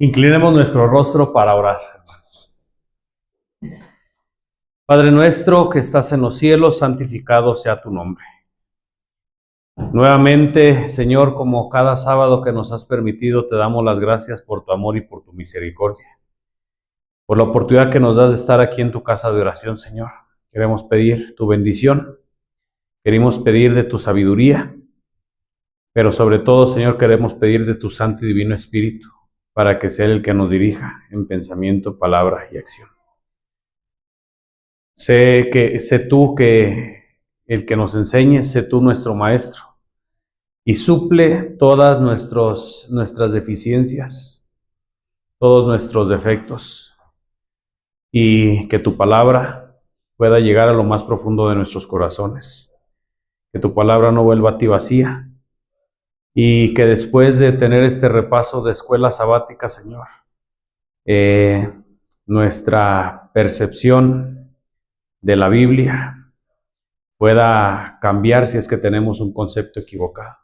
Inclinemos nuestro rostro para orar, hermanos. Padre nuestro que estás en los cielos, santificado sea tu nombre. Nuevamente, Señor, como cada sábado que nos has permitido, te damos las gracias por tu amor y por tu misericordia. Por la oportunidad que nos das de estar aquí en tu casa de oración, Señor. Queremos pedir tu bendición, queremos pedir de tu sabiduría, pero sobre todo, Señor, queremos pedir de tu Santo y Divino Espíritu, para que sea el que nos dirija en pensamiento, palabra y acción. Sé tú que el que nos enseñes, sé tú nuestro maestro, y suple todas nuestras deficiencias, todos nuestros defectos, y que tu palabra pueda llegar a lo más profundo de nuestros corazones, que tu palabra no vuelva a ti vacía, y que después de tener este repaso de escuela sabática, Señor, nuestra percepción de la Biblia pueda cambiar si es que tenemos un concepto equivocado.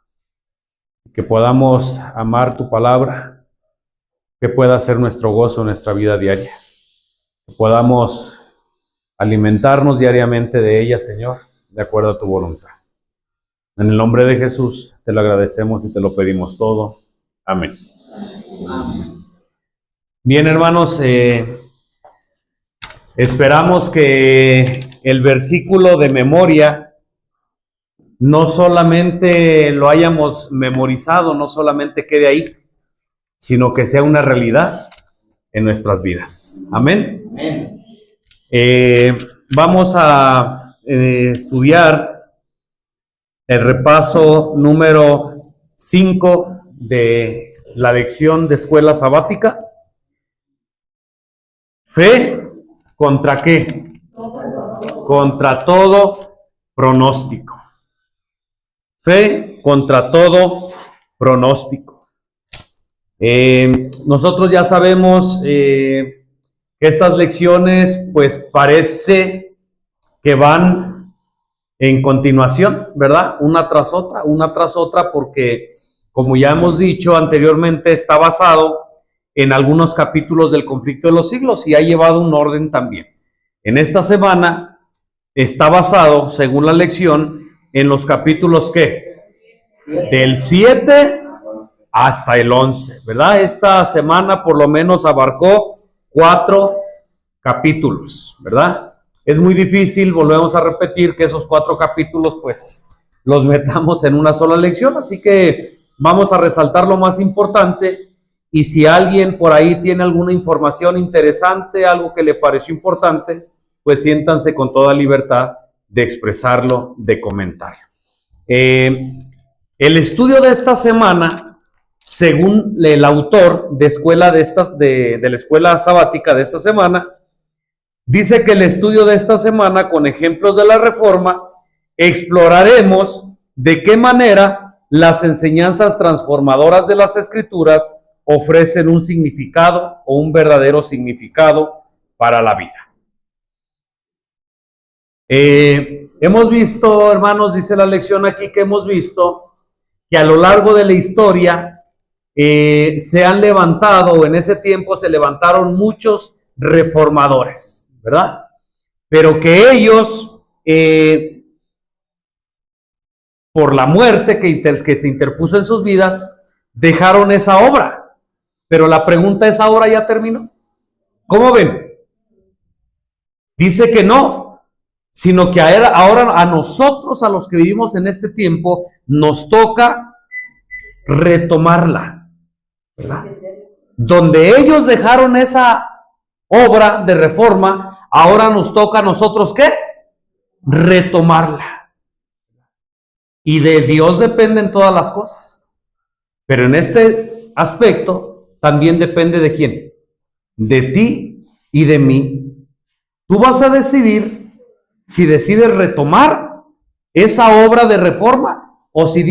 Que podamos amar tu palabra, que pueda ser nuestro gozo en nuestra vida diaria. Que podamos alimentarnos diariamente de ella, Señor, de acuerdo a tu voluntad. En el nombre de Jesús te lo agradecemos y te lo pedimos todo. Amén. Bien, hermanos, esperamos que el versículo de memoria no solamente lo hayamos memorizado, no solamente quede ahí, sino que sea una realidad en nuestras vidas. Amén. Vamos a estudiar el repaso número 5 de la lección de escuela sabática. Fe, ¿contra qué? Contra todo pronóstico. Fe contra todo pronóstico. Nosotros ya sabemos que estas lecciones pues parece que van en continuación, ¿verdad? Una tras otra, porque como ya hemos dicho anteriormente, está basado en algunos capítulos del conflicto de los siglos y ha llevado un orden también. En esta semana está basado, según la lección, en los capítulos ¿qué? Del 7 hasta el 11, ¿verdad? Esta semana por lo menos abarcó 4 capítulos, ¿verdad? Es muy difícil, volvemos a repetir, que esos 4 capítulos pues los metamos en una sola lección, así que vamos a resaltar lo más importante, y si alguien por ahí tiene alguna información interesante, algo que le pareció importante, pues siéntanse con toda libertad de expresarlo, de comentarlo. El estudio de esta semana, según el autor de la escuela sabática de esta semana, dice que el estudio de esta semana, con ejemplos de la Reforma, exploraremos de qué manera las enseñanzas transformadoras de las Escrituras ofrecen un significado o un verdadero significado para la vida. Hemos visto, hermanos, dice la lección aquí, que hemos visto que a lo largo de la historia se han levantado, o en ese tiempo se levantaron muchos reformadores, ¿verdad? Pero que ellos, por la muerte que se interpuso en sus vidas, dejaron esa obra. Pero la pregunta, ¿esa obra ya terminó? ¿Cómo ven? Dice que no, sino que ahora a nosotros, a los que vivimos en este tiempo, nos toca retomarla, ¿verdad? Donde ellos dejaron esa obra de reforma, ahora nos toca a nosotros, ¿qué? Retomarla. Y de Dios dependen todas las cosas. Pero en este aspecto también depende de quién, de ti y de mí. Tú vas a decidir si decides retomar esa obra de reforma o si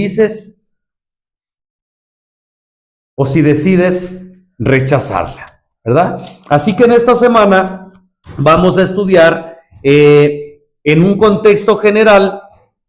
decides rechazarla, ¿verdad? Así que en esta semana vamos a estudiar en un contexto general,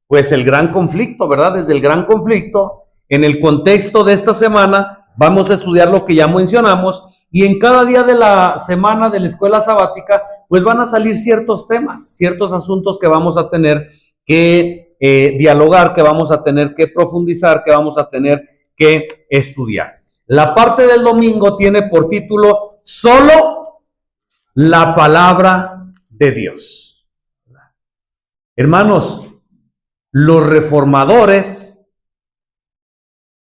pues el gran conflicto, ¿verdad? Desde el gran conflicto, en el contexto de esta semana, vamos a estudiar lo que ya mencionamos, y en cada día de la semana de la escuela sabática, pues van a salir ciertos temas, ciertos asuntos que vamos a tener que dialogar, que vamos a tener que profundizar, que vamos a tener que estudiar. La parte del domingo tiene por título Solo la palabra de Dios. Hermanos, los reformadores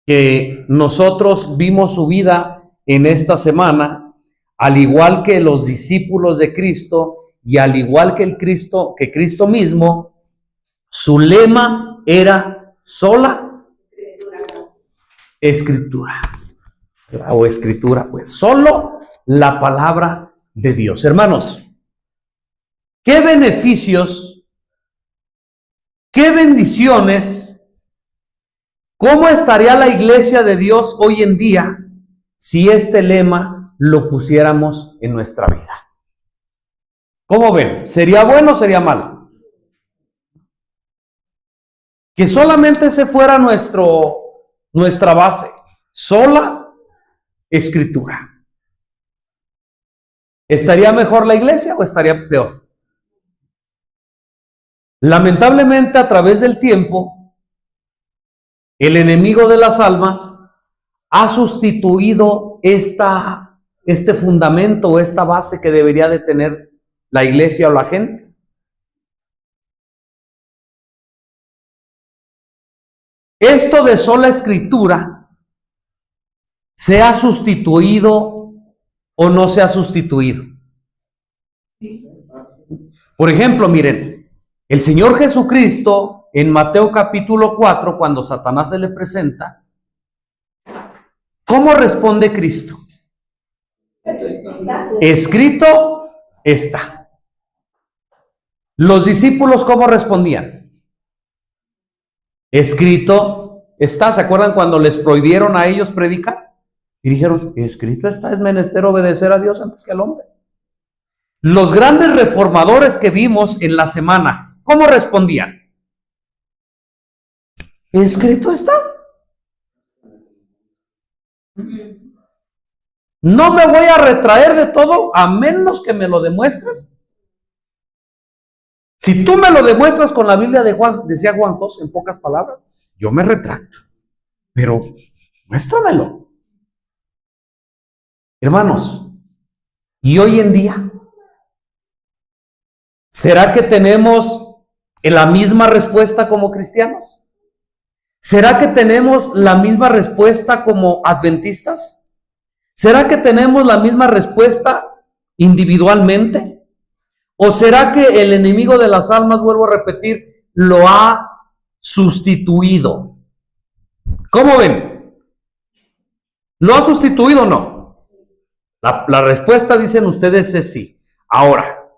que nosotros vimos su vida en esta semana, al igual que los discípulos de Cristo y al igual que Cristo mismo, su lema era sola escritura. O escritura, pues solo la palabra de Dios. Hermanos, ¿qué beneficios, qué bendiciones, cómo estaría la iglesia de Dios hoy en día si este lema lo pusiéramos en nuestra vida? ¿Cómo ven? ¿Sería bueno o sería malo? Que solamente ese fuera nuestra base, sola escritura. ¿Estaría mejor la iglesia o estaría peor? Lamentablemente, a través del tiempo, el enemigo de las almas ha sustituido este fundamento, esta base que debería de tener la iglesia o la gente. Esto de sola escritura se ha sustituido o no se ha sustituido. Por ejemplo, miren, el Señor Jesucristo en Mateo capítulo 4, cuando Satanás se le presenta, ¿cómo responde Cristo? Escrito está. Los discípulos, ¿cómo respondían? Escrito está. ¿Se acuerdan cuando les prohibieron a ellos predicar? Y dijeron, escrito está, es menester obedecer a Dios antes que al hombre. Los grandes reformadores que vimos en la semana, ¿cómo respondían? Escrito está. No me voy a retraer de todo a menos que me lo demuestres. Si tú me lo demuestras con la Biblia de Juan, decía Juan 2 en pocas palabras, yo me retracto. Pero muéstramelo. Hermanos, y hoy en día, ¿será que tenemos la misma respuesta como cristianos? ¿Será que tenemos la misma respuesta como adventistas? ¿Será que tenemos la misma respuesta individualmente? ¿O será que el enemigo de las almas, vuelvo a repetir, lo ha sustituido? ¿Cómo ven? ¿Lo ha sustituido o no? La respuesta, dicen ustedes, es sí. Ahora,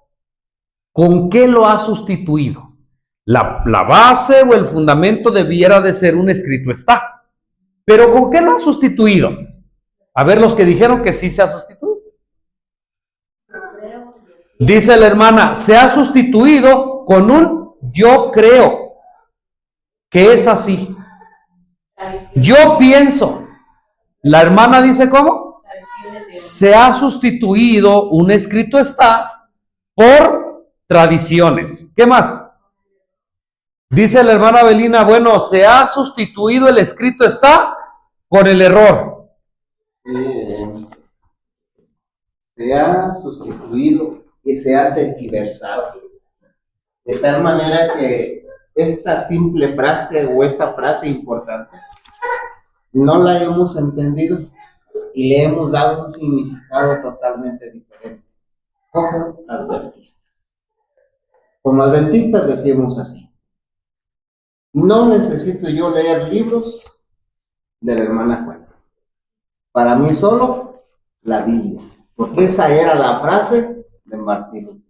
¿con qué lo ha sustituido? La base o el fundamento debiera de ser un escrito está. Pero ¿con qué lo ha sustituido? A ver, los que dijeron que sí se ha sustituido. Dice la hermana, se ha sustituido con un yo creo que es así. Yo pienso. La hermana dice, ¿cómo? Se ha sustituido un escrito está por tradiciones. ¿Qué más? Dice la hermana Belina, bueno, se ha sustituido el escrito está por el error. Se ha sustituido y se ha tergiversado. De tal manera que esta simple frase o esta frase importante no la hemos entendido y le hemos dado un significado totalmente diferente. Como adventistas. Como adventistas decimos así: no necesito yo leer libros de la hermana Juana. Para mí solo la Biblia. Porque esa era la frase de Martín Lutero.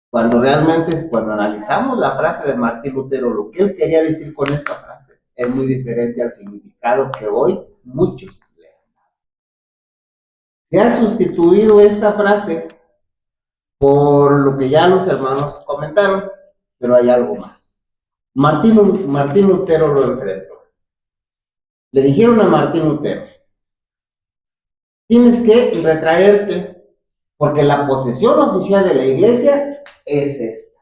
Cuando realmente, cuando analizamos la frase de Martín Lutero, lo que él quería decir con esa frase es muy diferente al significado que hoy muchos le han dado. Se ha sustituido esta frase por lo que ya los hermanos comentaron, pero hay algo más. Martín Lutero lo enfrentó. Le dijeron a Martín Lutero, tienes que retraerte porque la posesión oficial de la iglesia es esta.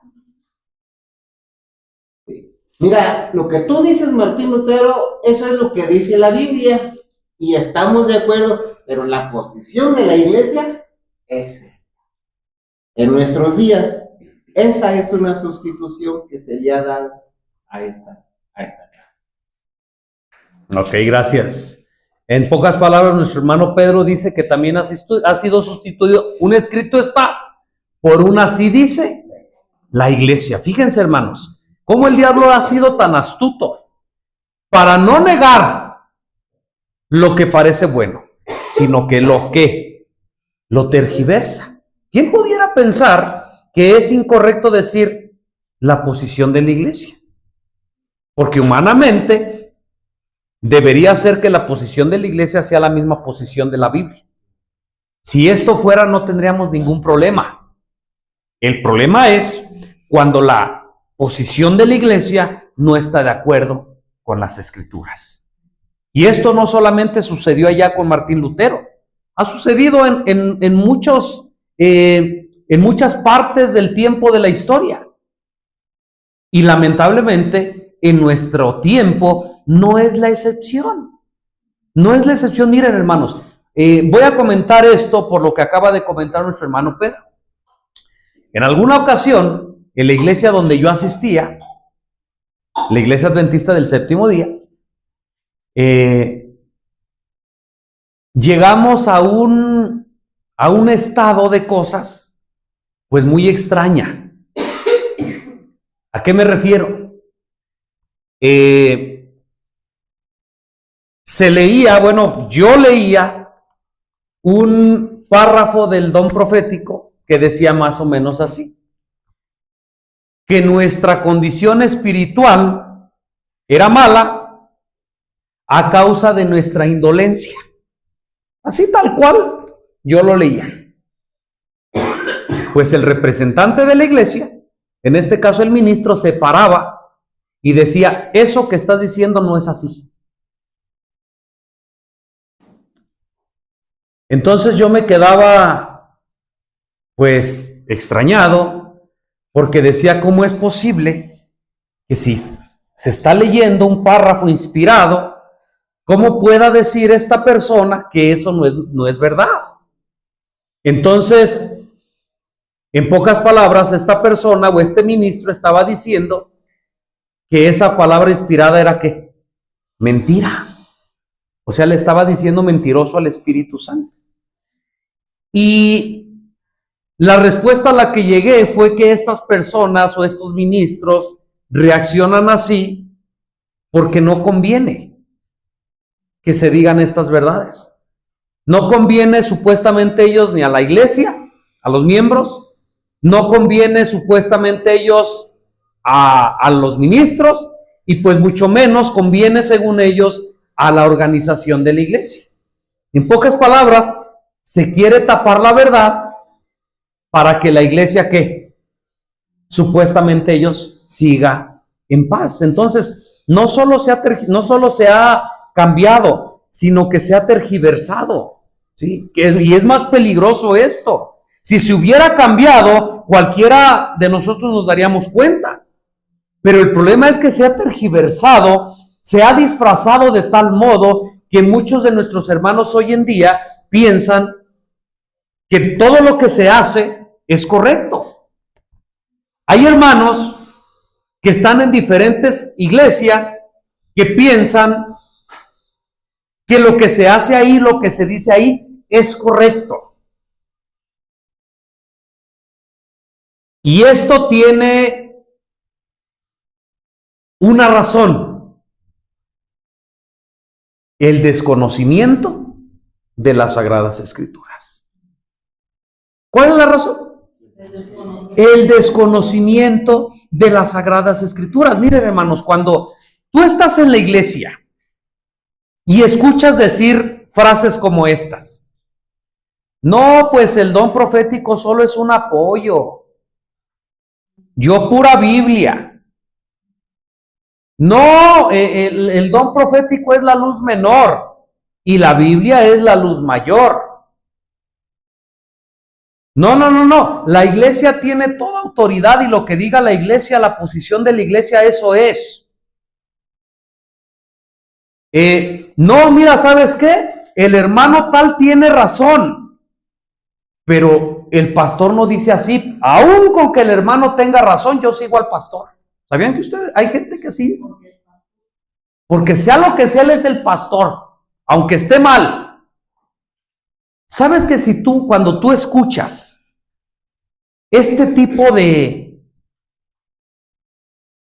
Sí. Mira, lo que tú dices, Martín Lutero, eso es lo que dice la Biblia y estamos de acuerdo, pero la posición de la iglesia es esta. En nuestros días, esa es una sustitución que se le ha dado a esta clase. Ok, gracias. En pocas palabras, nuestro hermano Pedro dice que también ha sido sustituido. Un escrito está por un así dice la iglesia. Fíjense, hermanos, cómo el diablo ha sido tan astuto para no negar lo que parece bueno, sino que lo tergiversa. ¿Quién pudiera pensar que es incorrecto decir la posición de la iglesia? Porque humanamente debería ser que la posición de la iglesia sea la misma posición de la Biblia. Si esto fuera, no tendríamos ningún problema. El problema es cuando la posición de la iglesia no está de acuerdo con las escrituras. Y esto no solamente sucedió allá con Martín Lutero, ha sucedido en muchas partes del tiempo de la historia. Y lamentablemente, en nuestro tiempo no es la excepción. No es la excepción. Miren, hermanos, voy a comentar esto por lo que acaba de comentar nuestro hermano Pedro. En alguna ocasión, en la iglesia donde yo asistía, la iglesia adventista del séptimo día, llegamos a un estado de cosas pues muy extraña. ¿A qué me refiero? Yo leía un párrafo del don profético que decía más o menos así, que nuestra condición espiritual era mala a causa de nuestra indolencia. Así tal cual, yo lo leía. Pues el representante de la iglesia, en este caso el ministro, se paraba y decía, eso que estás diciendo no es así. Entonces yo me quedaba, pues, extrañado, porque decía, ¿cómo es posible que si se está leyendo un párrafo inspirado, cómo pueda decir esta persona que eso no es verdad? Entonces, en pocas palabras, esta persona o este ministro estaba diciendo que esa palabra inspirada era ¿qué? Mentira. O sea, le estaba diciendo mentiroso al Espíritu Santo. Y la respuesta a la que llegué fue que estas personas o estos ministros reaccionan así porque no conviene que se digan estas verdades. No conviene supuestamente ellos ni a la iglesia, a los miembros, no conviene supuestamente ellos a los ministros y pues mucho menos conviene según ellos a la organización de la iglesia. En pocas palabras, se quiere tapar la verdad para que la iglesia ¿qué? Supuestamente ellos siga en paz. Entonces, no solo se ha cambiado, sino que se ha tergiversado, ¿sí? Y es más peligroso esto. Si se hubiera cambiado, cualquiera de nosotros nos daríamos cuenta. Pero el problema es que se ha tergiversado, se ha disfrazado de tal modo que muchos de nuestros hermanos hoy en día piensan que todo lo que se hace es correcto. Hay hermanos que están en diferentes iglesias que piensan que lo que se hace ahí, lo que se dice ahí, es correcto. Y esto tiene una razón: el desconocimiento de las Sagradas Escrituras. ¿Cuál es la razón? El desconocimiento de las Sagradas Escrituras. Miren, hermanos, cuando tú estás en la iglesia y escuchas decir frases como estas: no, pues el don profético solo es un apoyo, yo pura Biblia. No, el don profético es la luz menor y la Biblia es la luz mayor. No. La iglesia tiene toda autoridad y lo que diga la iglesia, la posición de la iglesia, eso es. No, mira, ¿sabes qué? El hermano tal tiene razón, pero el pastor no dice así. Aún con que el hermano tenga razón, yo sigo al pastor. ¿Sabían que ustedes, hay gente que así dice? Porque sea lo que sea, él es el pastor, aunque esté mal. ¿Sabes que si tú, cuando tú escuchas este tipo de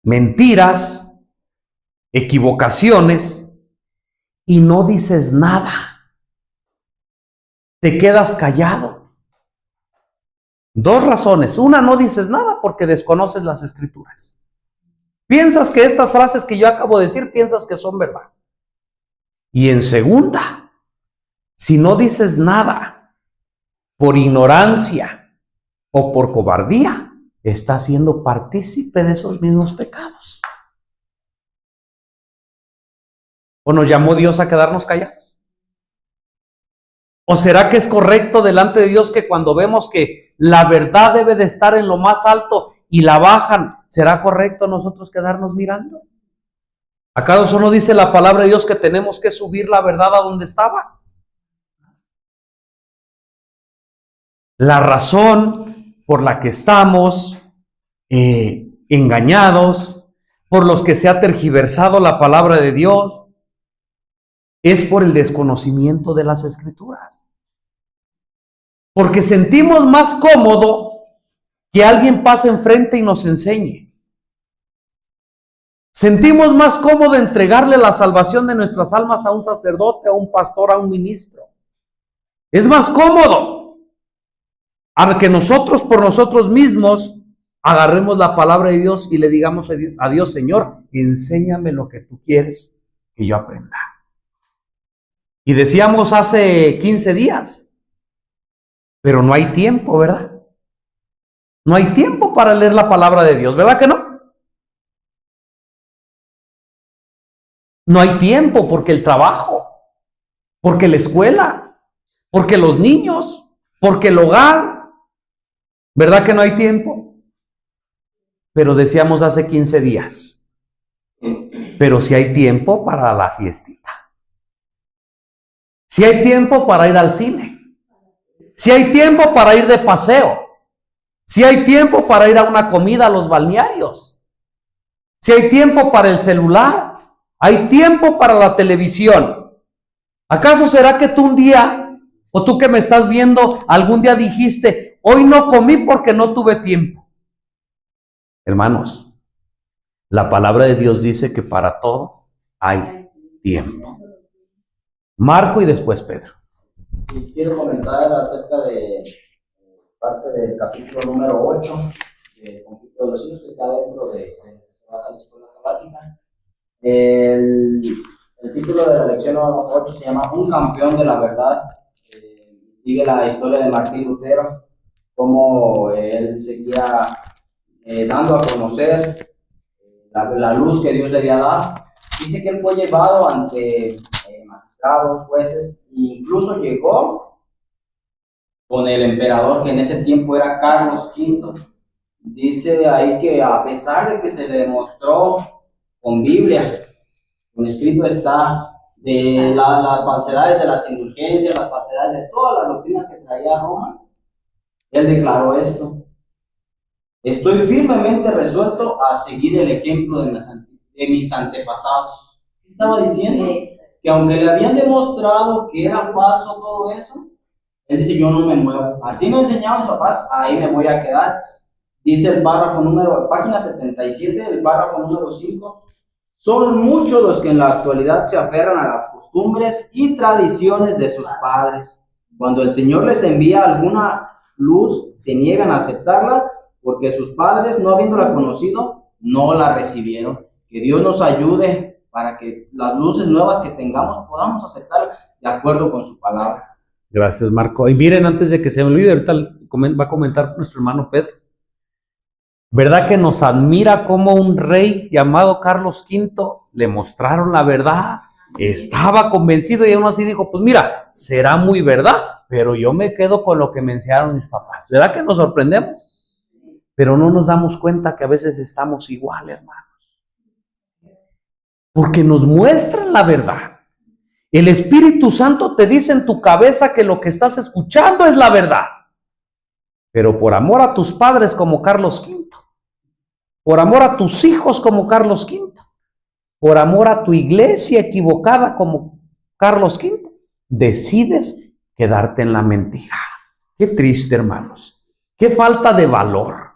mentiras, equivocaciones, y no dices nada, te quedas callado? Dos razones. Una, no dices nada porque desconoces las escrituras. Piensas que estas frases que yo acabo de decir, piensas que son verdad. Y en segunda, si no dices nada por ignorancia o por cobardía, estás siendo partícipe de esos mismos pecados. ¿O nos llamó Dios a quedarnos callados? ¿O será que es correcto delante de Dios que cuando vemos que la verdad debe de estar en lo más alto y la bajan, será correcto nosotros quedarnos mirando? ¿Acaso no dice la palabra de Dios que tenemos que subir la verdad a donde estaba? La razón por la que estamos engañados, por los que se ha tergiversado la palabra de Dios, es por el desconocimiento de las escrituras. Porque sentimos más cómodo que alguien pase enfrente y nos enseñe. Sentimos más cómodo entregarle la salvación de nuestras almas a un sacerdote, a un pastor, a un ministro. Es más cómodo a que nosotros por nosotros mismos agarremos la palabra de Dios y le digamos a Dios, Señor, enséñame lo que tú quieres que yo aprenda. Y decíamos hace 15 días, pero no hay tiempo, ¿verdad? No hay tiempo para leer la palabra de Dios, ¿verdad que no? No hay tiempo porque el trabajo, porque la escuela, porque los niños, porque el hogar, ¿verdad que no hay tiempo? Pero decíamos hace 15 días, pero si hay tiempo para la fiestita, si hay tiempo para ir al cine, si hay tiempo para ir de paseo, si hay tiempo para ir a una comida a los balnearios, si hay tiempo para el celular, hay tiempo para la televisión. ¿Acaso será que tú un día, o tú que me estás viendo, algún día dijiste, hoy no comí porque no tuve tiempo? Hermanos, la palabra de Dios dice que para todo hay tiempo. Marco y después Pedro. Sí, quiero comentar acerca de parte del capítulo número 8 de Conflicto de los Hijos, que está dentro de que se basa en la escuela sabática. El título de la lección 8 se llama Un campeón de la verdad. Sigue la historia de Martín Lutero, cómo él seguía dando a conocer la luz que Dios le había dado. Dice que él fue llevado ante magistrados, jueces, e incluso llegó con el emperador que en ese tiempo era Carlos V. Dice ahí que a pesar de que se le demostró con Biblia, con escrito está, de las falsedades de las indulgencias, las falsedades de todas las doctrinas que traía Roma, él declaró esto: estoy firmemente resuelto a seguir el ejemplo de mis antepasados. ¿Qué estaba diciendo? Que aunque le habían demostrado que era falso todo eso, él dice, yo no me muevo. Así me enseñaron mis papás, ahí me voy a quedar. Dice el párrafo página 77, el párrafo número 5. Son muchos los que en la actualidad se aferran a las costumbres y tradiciones de sus padres. Cuando el Señor les envía alguna luz, se niegan a aceptarla porque sus padres, no habiéndola conocido, no la recibieron. Que Dios nos ayude para que las luces nuevas que tengamos podamos aceptar de acuerdo con su palabra. Gracias, Marco. Y miren, antes de que se me olvide, ahorita va a comentar nuestro hermano Pedro. ¿Verdad que nos admira cómo un rey llamado Carlos V le mostraron la verdad? Estaba convencido y aún así dijo, pues mira, será muy verdad, pero yo me quedo con lo que me enseñaron mis papás. ¿Verdad que nos sorprendemos? Pero no nos damos cuenta que a veces estamos igual, hermanos. Porque nos muestran la verdad. El Espíritu Santo te dice en tu cabeza que lo que estás escuchando es la verdad. Pero por amor a tus padres como Carlos V, por amor a tus hijos como Carlos V, por amor a tu iglesia equivocada como Carlos V, decides quedarte en la mentira. Qué triste, hermanos. Qué falta de valor.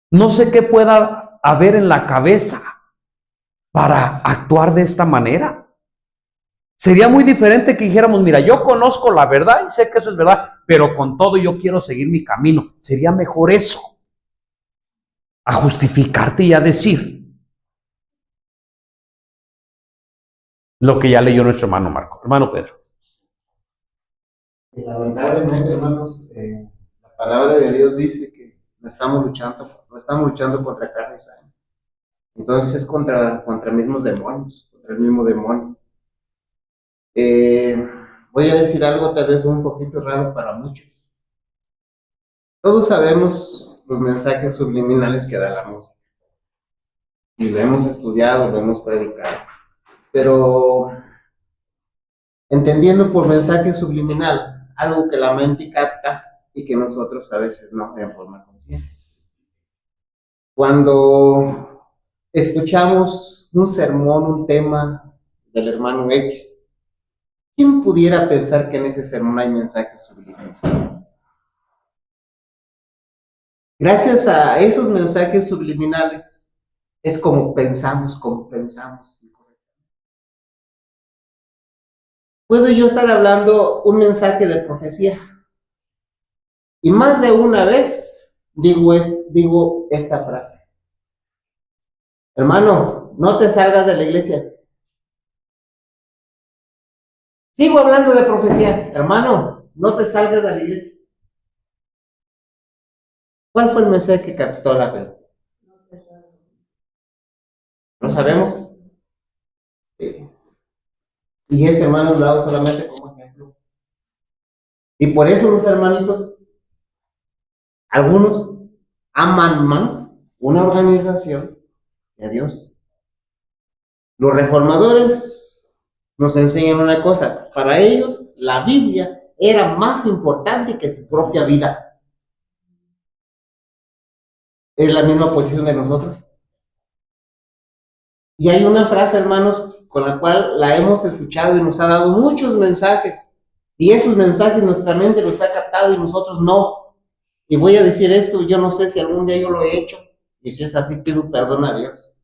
No sé qué pueda haber en la cabeza para actuar de esta manera. Sería muy diferente que dijéramos, mira, yo conozco la verdad y sé que eso es verdad, pero con todo yo quiero seguir mi camino. Sería mejor eso, a justificarte y a decir lo que ya leyó nuestro hermano Marco, hermano Pedro. Y lamentablemente, hermanos, la palabra de Dios dice que no estamos luchando contra carne y sangre. Entonces es contra mismos demonios, contra el mismo demonio. Voy a decir algo tal vez un poquito raro para muchos. Todos sabemos los mensajes subliminales que da la música. Y lo hemos estudiado, lo hemos predicado. Pero entendiendo por mensaje subliminal, algo que la mente capta y que nosotros a veces no de forma consciente. Cuando escuchamos un sermón, un tema del hermano X, ¿quién pudiera pensar que en ese sermón hay mensajes subliminales? Gracias a esos mensajes subliminales es como pensamos. Puedo yo estar hablando un mensaje de profecía y más de una vez digo esta frase: hermano, no te salgas de la iglesia. Sigo hablando de profecía, hermano, no te salgas de la iglesia. ¿Cuál fue el mensaje que captó la fe? ¿No sabemos? Y este hermano lo hago solamente como ejemplo. Y por eso los hermanitos, algunos aman más una organización que a Dios. Los reformadores nos enseñan una cosa: para ellos la Biblia era más importante que su propia vida. Es la misma posición de nosotros. Y hay una frase, hermanos, con la cual la hemos escuchado y nos ha dado muchos mensajes. Y esos mensajes nuestra mente los ha captado y nosotros no. Y voy a decir esto, yo no sé si algún día yo lo he hecho. Y si es así, pido perdón a Dios.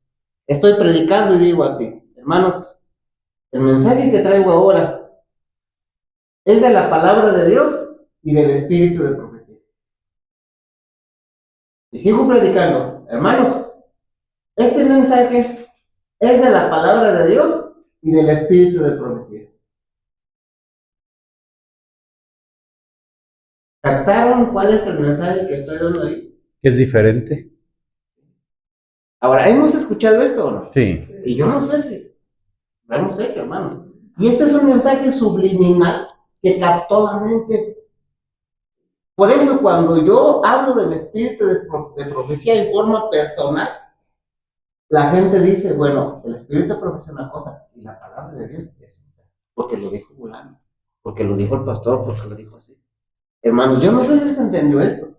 Estoy predicando y digo así: hermanos, el mensaje que traigo ahora es de la palabra de Dios y del espíritu de profecía. Y sigo predicando: hermanos, este mensaje es de la palabra de Dios y del espíritu de profecía. ¿Captaron cuál es el mensaje que estoy dando ahí? ¿Es diferente? Ahora, ¿hemos escuchado esto o no? Sí. Y yo no sé si lo hemos hecho, hermanos. Y este es un mensaje subliminal que captó la mente. Por eso, cuando yo hablo del espíritu de profecía en forma personal, la gente dice, bueno, el espíritu de profecía es una cosa y la palabra de Dios es otra. Porque lo dijo fulano, porque lo dijo el pastor, porque lo dijo así. Hermanos, yo no sé si se entendió esto.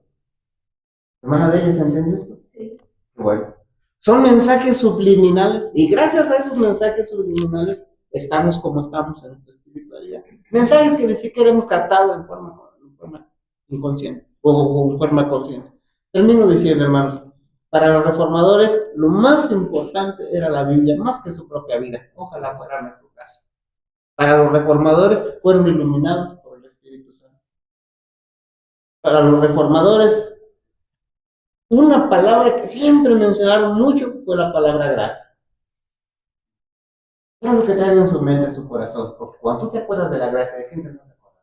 Hermana de ella, ¿se entendió esto? Sí. Bueno, son mensajes subliminales y gracias a esos mensajes subliminales estamos como estamos en nuestra espiritualidad. Mensajes que ni siquiera hemos captado en forma inconsciente o en forma consciente. Termino diciendo, hermanos, para los reformadores lo más importante era la Biblia, más que su propia vida. Ojalá fuera nuestro caso. Para los reformadores fueron iluminados por el Espíritu Santo. Para los reformadores, una palabra que siempre mencionaron mucho fue la palabra gracia. ¿Qué es lo que traen en su mente, en su corazón? Porque cuando tú te acuerdas de la gracia, ¿de quién te estás acordando?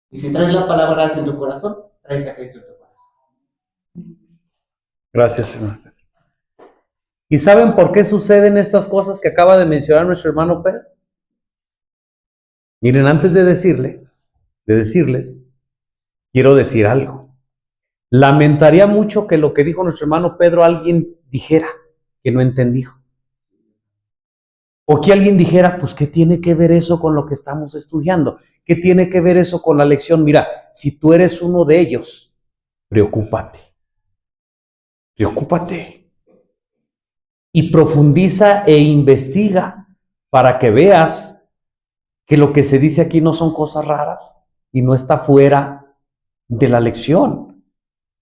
Y si traes la palabra gracia en tu corazón, traes a Cristo en tu corazón. Gracias, Señor. ¿Y saben por qué suceden estas cosas que acaba de mencionar nuestro hermano Pedro? Miren, antes de decirles, quiero decir algo. Lamentaría mucho que lo que dijo nuestro hermano Pedro alguien dijera que no entendió. O que alguien dijera, pues, ¿qué tiene que ver eso con lo que estamos estudiando? ¿Qué tiene que ver eso con la lección? Mira, si tú eres uno de ellos, preocúpate. Preocúpate. Y profundiza e investiga para que veas que lo que se dice aquí no son cosas raras y no está fuera de la lección.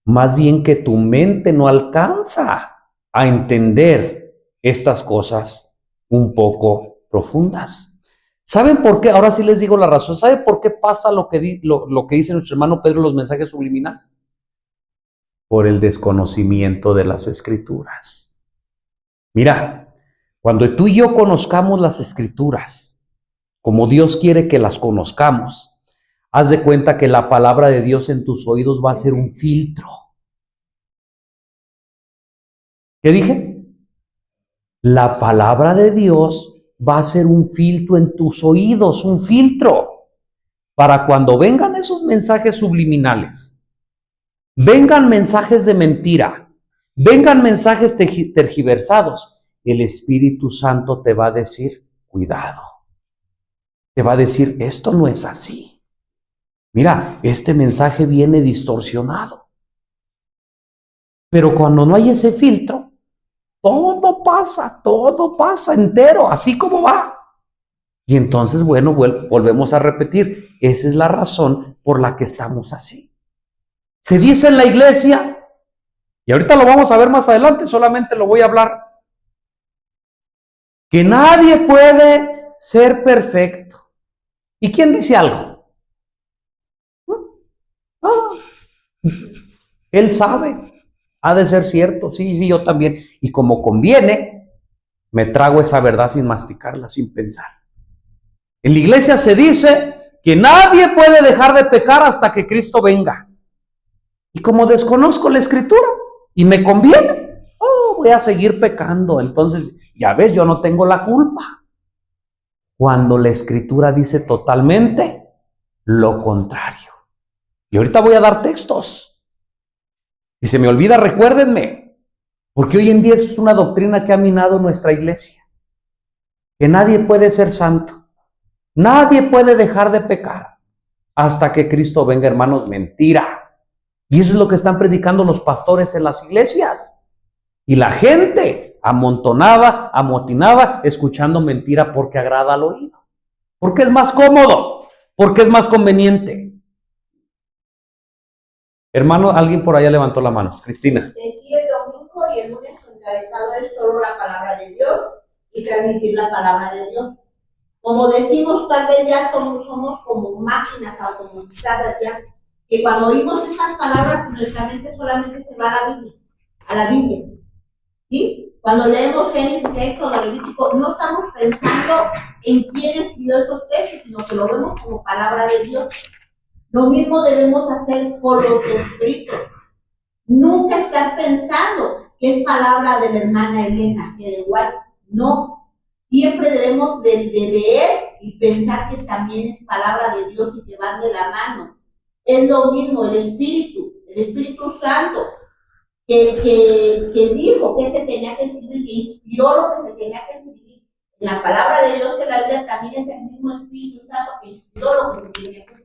Más bien que tu mente no alcanza a entender estas cosas un poco profundas. ¿Saben por qué? Ahora sí les digo la razón. ¿Saben por qué pasa lo que dice nuestro hermano Pedro en los mensajes subliminales? Por el desconocimiento de las Escrituras. Mira, cuando tú y yo conozcamos las Escrituras, como Dios quiere que las conozcamos, haz de cuenta que la palabra de Dios en tus oídos va a ser un filtro. ¿Qué dije? La palabra de Dios va a ser un filtro en tus oídos, un filtro, para cuando vengan esos mensajes subliminales, vengan mensajes de mentira, vengan mensajes tergiversados, el Espíritu Santo te va a decir, cuidado. Te va a decir, esto no es así. Mira, este mensaje viene distorsionado. Pero cuando no hay ese filtro, todo pasa entero, así como va. Y entonces, bueno, volvemos a repetir, esa es la razón por la que estamos así. Se dice en la iglesia, y ahorita lo vamos a ver más adelante, solamente lo voy a hablar, que nadie puede ser perfecto. ¿Y quién dice algo? Él sabe. Ha de ser cierto, sí, yo también. Y como conviene, me trago esa verdad sin masticarla, sin pensar. En la iglesia se dice que nadie puede dejar de pecar hasta que Cristo venga. Y como desconozco la Escritura y me conviene, voy a seguir pecando. Entonces, ya ves, yo no tengo la culpa. Cuando la Escritura dice totalmente lo contrario. Y ahorita voy a dar textos. Si se me olvida, recuérdenme, porque hoy en día es una doctrina que ha minado nuestra iglesia, que nadie puede ser santo, nadie puede dejar de pecar hasta que Cristo venga, hermanos, mentira. Y eso es lo que están predicando los pastores en las iglesias. Y la gente amontonada, amotinada, escuchando mentira porque agrada al oído, porque es más cómodo, porque es más conveniente. Hermano, alguien por allá levantó la mano. Cristina. Decía el domingo y el lunes su encabezado es solo la palabra de Dios y transmitir la palabra de Dios. Como decimos, tal vez ya somos como máquinas automatizadas ya, que cuando oímos esas palabras nuestra mente solamente se va a la Biblia. ¿Sí? Cuando leemos Génesis, Éxodo, Levítico, no estamos pensando en quién escribió esos textos, sino que lo vemos como palabra de Dios. Lo mismo debemos hacer por los escritos. Nunca estar pensando que es palabra de la hermana Elena, que de igual. No. Siempre debemos de leer y pensar que también es palabra de Dios y que van de la mano. Es lo mismo el Espíritu Santo, que dijo que se tenía que escribir, que inspiró lo que se tenía que escribir. En la palabra de Dios, que la Biblia también es el mismo Espíritu Santo que inspiró lo que se tenía que escribir.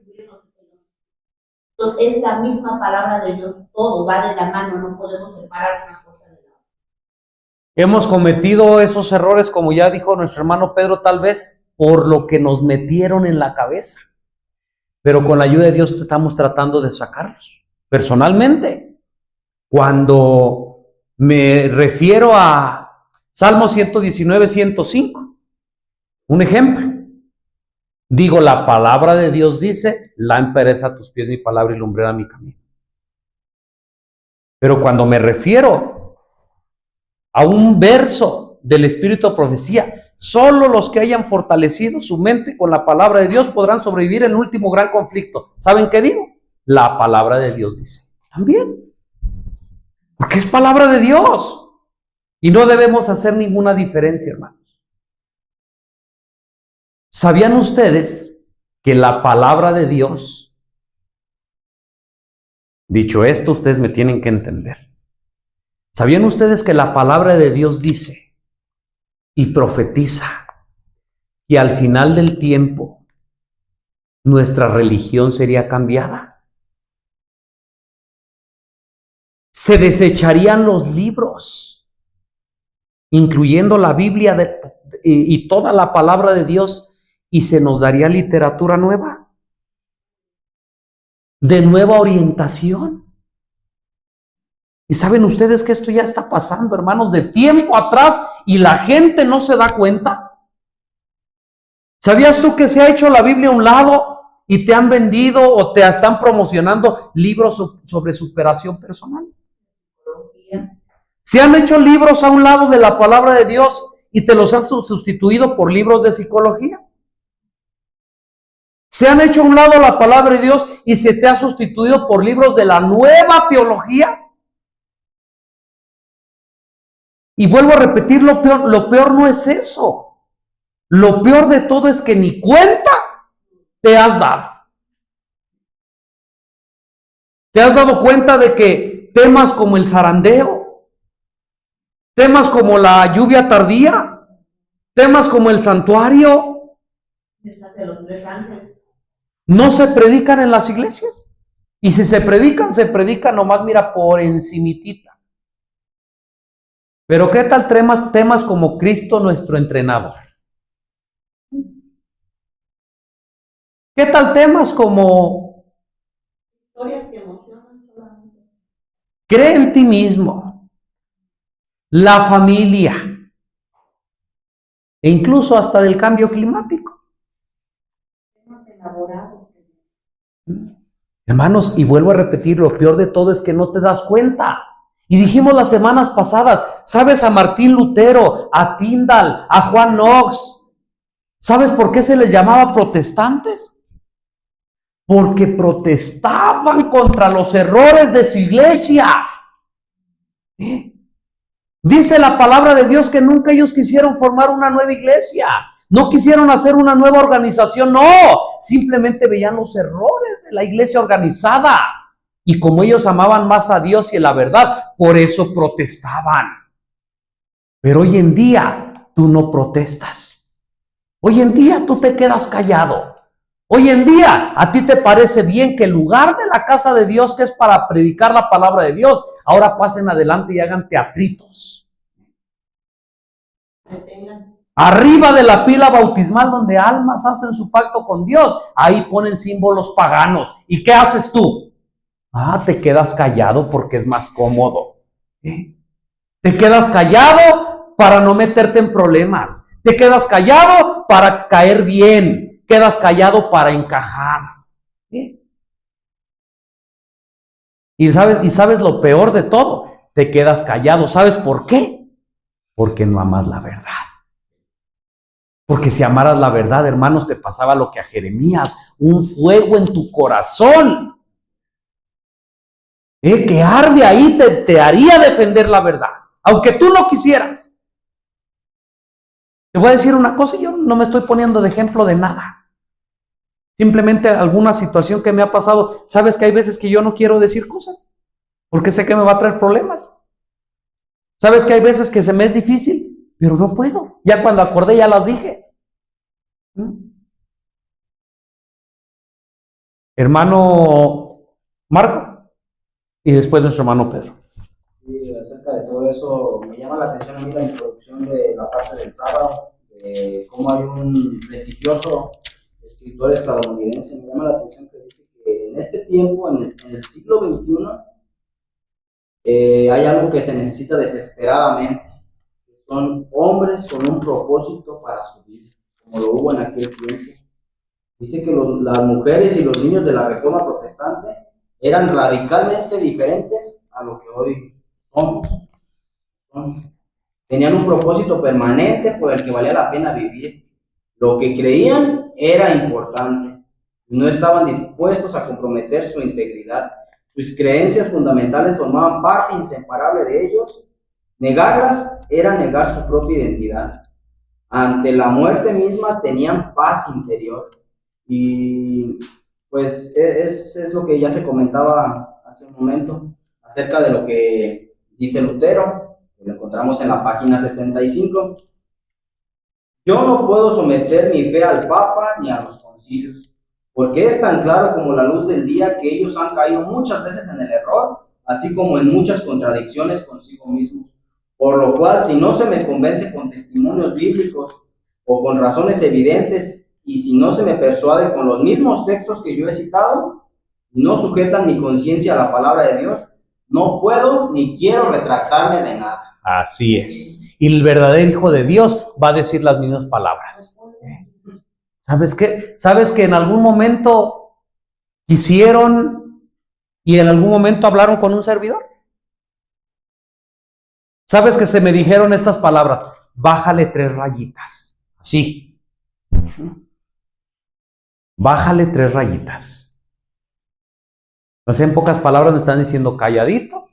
Entonces es la misma palabra de Dios, todo va de la mano, no podemos separar una cosa de la otra. Hemos cometido esos errores, como ya dijo nuestro hermano Pedro, tal vez por lo que nos metieron en la cabeza. Pero con la ayuda de Dios estamos tratando de sacarlos. Personalmente, cuando me refiero a Salmo 119, 105, un ejemplo. Digo, la palabra de Dios dice, lámpara es a tus pies mi palabra y lumbrera mi camino. Pero cuando me refiero a un verso del Espíritu de Profecía, solo los que hayan fortalecido su mente con la palabra de Dios podrán sobrevivir en el último gran conflicto. ¿Saben qué digo? la palabra de Dios dice. También. Porque es palabra de Dios. Y no debemos hacer ninguna diferencia, hermanos. ¿Sabían ustedes que la palabra de Dios, dicho esto, ustedes me tienen que entender? ¿Sabían ustedes que la palabra de Dios dice y profetiza que al final del tiempo nuestra religión sería cambiada? Se desecharían los libros, incluyendo la Biblia y toda la palabra de Dios, y se nos daría literatura nueva, de nueva orientación. Y saben ustedes que esto ya está pasando, hermanos, de tiempo atrás, y la gente no se da cuenta. ¿Sabías tú que se ha hecho la Biblia a un lado y te han vendido o te están promocionando libros sobre superación personal? Se han hecho libros a un lado de la palabra de Dios y te los has sustituido por libros de psicología. Se han hecho a un lado la palabra de Dios y se te ha sustituido por libros de la nueva teología. Y vuelvo a repetir, lo peor no es eso. Lo peor de todo es que ni cuenta te has dado. ¿Te has dado cuenta de que temas como el zarandeo, temas como la lluvia tardía, temas como el santuario, no se predican en las iglesias? Y si se predican nomás, mira, por encimitita. Pero ¿qué tal temas como Cristo nuestro entrenador? ¿Qué tal temas como historias que emocionan solamente? cree en ti mismo, la familia, e incluso hasta del cambio climático? Temas elaborados. Hermanos, y vuelvo a repetir, lo peor de todo es que no te das cuenta. Y dijimos las semanas pasadas, ¿sabes? A Martín Lutero, a Tyndall, a Juan Knox, ¿sabes por qué se les llamaba protestantes? Porque protestaban contra los errores de su iglesia. Dice la palabra de Dios que nunca ellos quisieron formar una nueva iglesia, no quisieron hacer una nueva organización, no, simplemente veían los errores de la iglesia organizada. Y como ellos amaban más a Dios y a la verdad, por eso protestaban. Pero hoy en día tú no protestas. Hoy en día tú te quedas callado. Hoy en día a ti te parece bien que el lugar de la casa de Dios, que es para predicar la palabra de Dios, ahora pasen adelante y hagan teatritos. Arriba de la pila bautismal donde almas hacen su pacto con Dios, ahí ponen símbolos paganos. ¿Y qué haces tú? Te quedas callado porque es más cómodo. Te quedas callado para no meterte en problemas. Te quedas callado para caer bien. Quedas callado para encajar. Y sabes lo peor de todo. Te quedas callado. ¿Sabes por qué? Porque no amas la verdad. Porque si amaras la verdad, hermanos, te pasaba lo que a Jeremías, un fuego en tu corazón. Que arde ahí, te haría defender la verdad, aunque tú no quisieras. Te voy a decir una cosa, yo no me estoy poniendo de ejemplo de nada. Simplemente alguna situación que me ha pasado. ¿Sabes que hay veces que yo no quiero decir cosas? Porque sé que me va a traer problemas. ¿Sabes que hay veces que se me es difícil? Pero no puedo. Ya cuando acordé ya las dije. Hermano Marco. Y después nuestro hermano Pedro. Sí, acerca de todo eso, me llama la atención a mí la introducción de la parte del sábado, de cómo hay un prestigioso escritor estadounidense. Me llama la atención que dice que en este tiempo, en el siglo XXI, hay algo que se necesita desesperadamente. Son hombres con un propósito para su vida, como lo hubo en aquel tiempo. Dice que las mujeres y los niños de la Reforma Protestante eran radicalmente diferentes a lo que hoy somos. Tenían un propósito permanente por el que valía la pena vivir. Lo que creían era importante. y no estaban dispuestos a comprometer su integridad. Sus creencias fundamentales formaban parte inseparable de ellos. Negarlas era negar su propia identidad. Ante la muerte misma tenían paz interior. Y pues es lo que ya se comentaba hace un momento acerca de lo que dice Lutero, que lo encontramos en la página 75. Yo no puedo someter mi fe al Papa ni a los concilios, porque es tan claro como la luz del día que ellos han caído muchas veces en el error, así como en muchas contradicciones consigo mismos. Por lo cual, si no se me convence con testimonios bíblicos o con razones evidentes, y si no se me persuade con los mismos textos que yo he citado, y no sujetan mi conciencia a la palabra de Dios, no puedo ni quiero retractarme de nada. Así es. Y el verdadero Hijo de Dios va a decir las mismas palabras. ¿Sabes qué? ¿Sabes que en algún momento quisieron y en algún momento hablaron con un servidor? ¿Sabes que se me dijeron estas palabras? Bájale 3 rayitas. Sí. Bájale 3 rayitas. O sea, en pocas palabras me están diciendo calladito.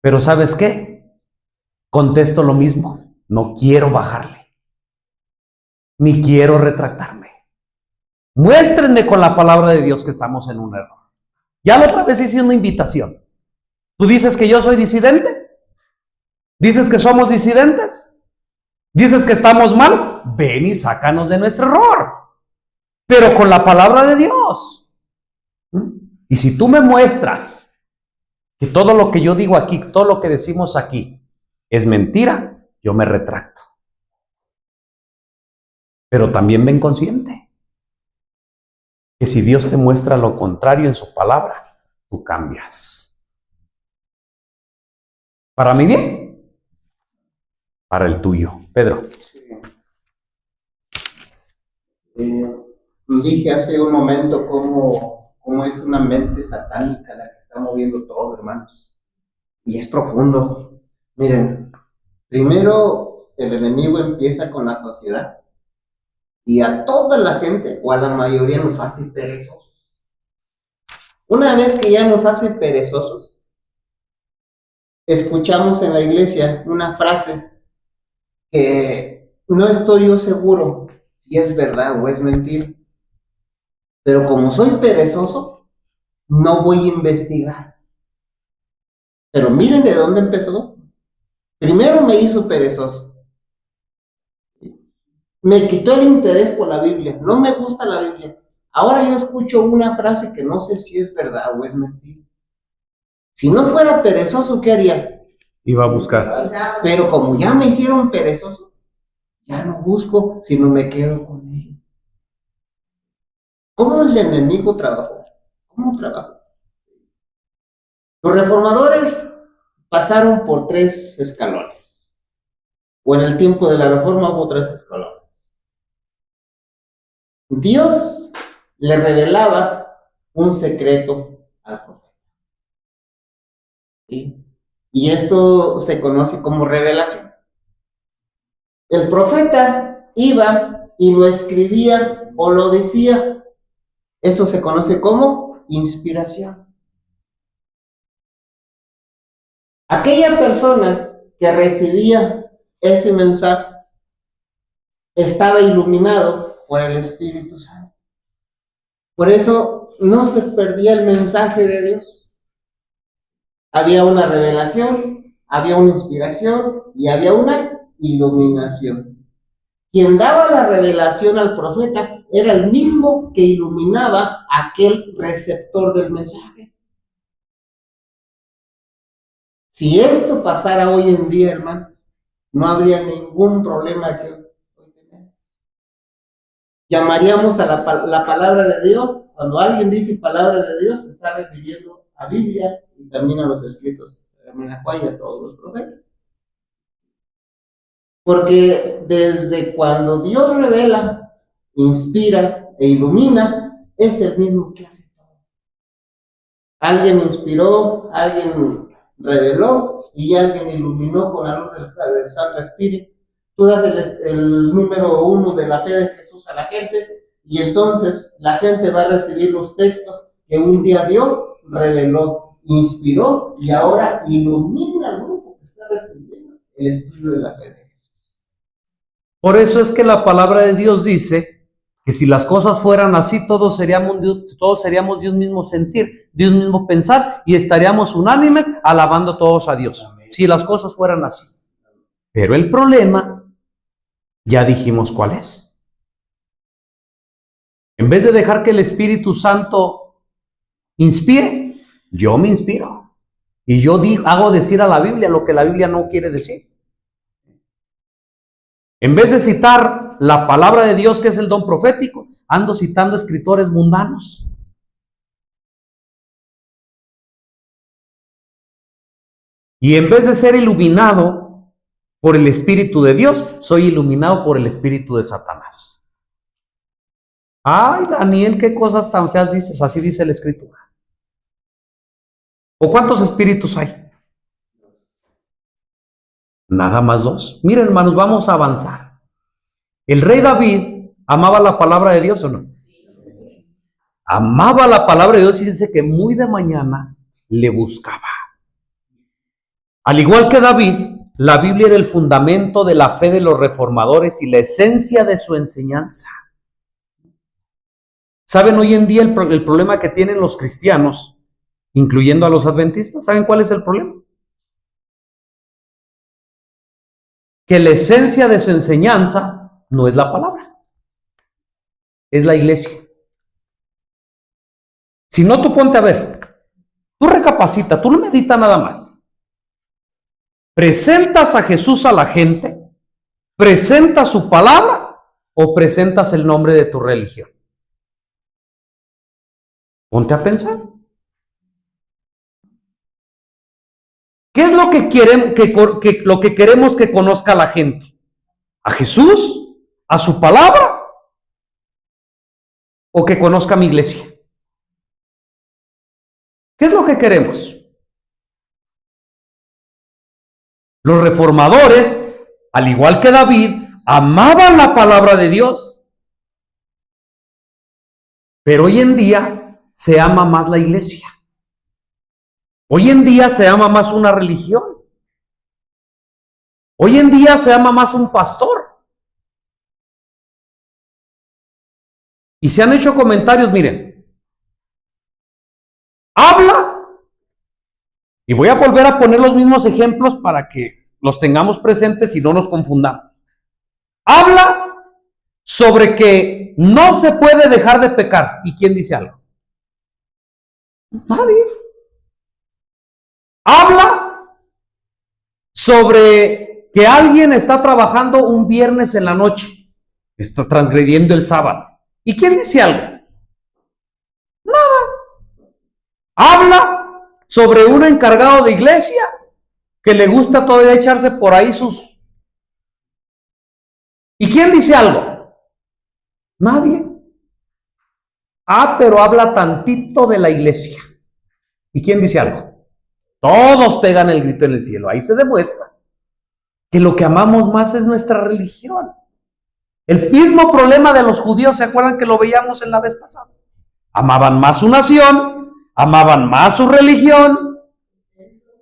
Pero ¿sabes qué? Contesto lo mismo. No quiero bajarle. Ni quiero retractarme. Muéstrenme con la palabra de Dios que estamos en un error. Ya la otra vez hice una invitación. ¿Tú dices que yo soy disidente? ¿Dices que somos disidentes? ¿Dices que estamos mal? Ven y sácanos de nuestro error. Pero con la palabra de Dios. Y si tú me muestras que todo lo que yo digo aquí, todo lo que decimos aquí es mentira, yo me retracto. Pero también ven consciente que si Dios te muestra lo contrario en su palabra, tú cambias. ¿Para mi bien? Para el tuyo. Pedro. Dije hace un momento cómo es una mente satánica la que está moviendo todo, hermanos. Y es profundo. Miren, primero el enemigo empieza con la sociedad y a toda la gente o a la mayoría nos hace perezosos. Una vez que ya nos hace perezosos, escuchamos en la iglesia una frase que no estoy yo seguro si es verdad o es mentira, pero como soy perezoso, no voy a investigar. Pero miren de dónde empezó. Primero me hizo perezoso. Me quitó el interés por la Biblia. No me gusta la Biblia. Ahora yo escucho una frase que no sé si es verdad o es mentira. Si no fuera perezoso, ¿qué haría? Iba a buscar. Pero como ya me hicieron perezoso, ya no busco, sino me quedo con ello. ¿Cómo el enemigo trabajó? ¿Cómo trabajó? Los reformadores pasaron por 3 escalones. O en el tiempo de la reforma hubo 3 escalones. Dios le revelaba un secreto al profeta. ¿Sí? Y esto se conoce como revelación. El profeta iba y lo escribía o lo decía. Esto se conoce como inspiración. Aquella persona que recibía ese mensaje estaba iluminado por el Espíritu Santo. Por eso no se perdía el mensaje de Dios. Había una revelación, había una inspiración y había una iluminación. Quien daba la revelación al profeta era el mismo que iluminaba a aquel receptor del mensaje. Si esto pasara hoy en día, hermano, no habría ningún problema que hoy tenemos. Llamaríamos a la palabra de Dios. Cuando alguien dice palabra de Dios, se está refiriendo a Biblia y también a los escritos de Menacuay y a todos los profetas. Porque desde cuando Dios revela, inspira e ilumina, es el mismo que hace todo. Alguien inspiró, alguien reveló y alguien iluminó con la luz del Santo Espíritu. Tú das el número 1 de la fe de Jesús Jesús a la gente, y entonces la gente va a recibir los textos que un día Dios reveló, inspiró y ahora ilumina al grupo que está recibiendo el estudio de la fe de Jesús. Por eso es que la palabra de Dios dice que si las cosas fueran así, todos seríamos de un mismo sentir, de un mismo pensar, y estaríamos unánimes alabando todos a Dios. Amén. Si las cosas fueran así. Pero el problema, ya dijimos cuál es. En vez de dejar que el Espíritu Santo inspire, yo me inspiro. Y yo hago decir a la Biblia lo que la Biblia no quiere decir. En vez de citar la palabra de Dios, que es el don profético, ando citando escritores mundanos. Y en vez de ser iluminado por el Espíritu de Dios, soy iluminado por el Espíritu de Satanás. Ay, Daniel, qué cosas tan feas dices, así dice la Escritura. ¿O cuántos espíritus hay? Nada más 2. Miren, hermanos, vamos a avanzar. ¿El rey David amaba la palabra de Dios o no? Amaba la palabra de Dios y dice que muy de mañana le buscaba. Al igual que David, la Biblia era el fundamento de la fe de los reformadores y la esencia de su enseñanza. ¿Saben hoy en día el problema que tienen los cristianos, incluyendo a los adventistas? ¿Saben cuál es el problema? Que la esencia de su enseñanza no es la palabra, es la iglesia. Si no, tú ponte a ver, tú recapacita, tú no medita nada más. ¿Presentas a Jesús a la gente? ¿Presentas su palabra o presentas el nombre de tu religión? Ponte a pensar. ¿Qué es lo que queremos que conozca la gente? ¿A Jesús? ¿A su palabra? ¿O que conozca mi iglesia? ¿Qué es lo que queremos? Los reformadores, al igual que David, amaban la palabra de Dios. Pero hoy en día se ama más la iglesia. Hoy en día se ama más una religión. Hoy en día se ama más un pastor. Y se han hecho comentarios, miren. Habla. Y voy a volver a poner los mismos ejemplos para que los tengamos presentes y no nos confundamos. Habla sobre que no se puede dejar de pecar. ¿Y quién dice algo? Nadie. Habla sobre que alguien está trabajando un viernes en la noche, está transgrediendo el sábado. ¿Y quién dice algo? Nada. Habla sobre un encargado de iglesia que le gusta todavía echarse por ahí sus... ¿Y quién dice algo? Nadie. Pero habla tantito de la iglesia. ¿Y quién dice algo? Todos pegan el grito en el cielo. Ahí se demuestra que lo que amamos más es nuestra religión. El mismo problema de los judíos, ¿se acuerdan que lo veíamos en la vez pasada? Amaban más su nación, amaban más su religión,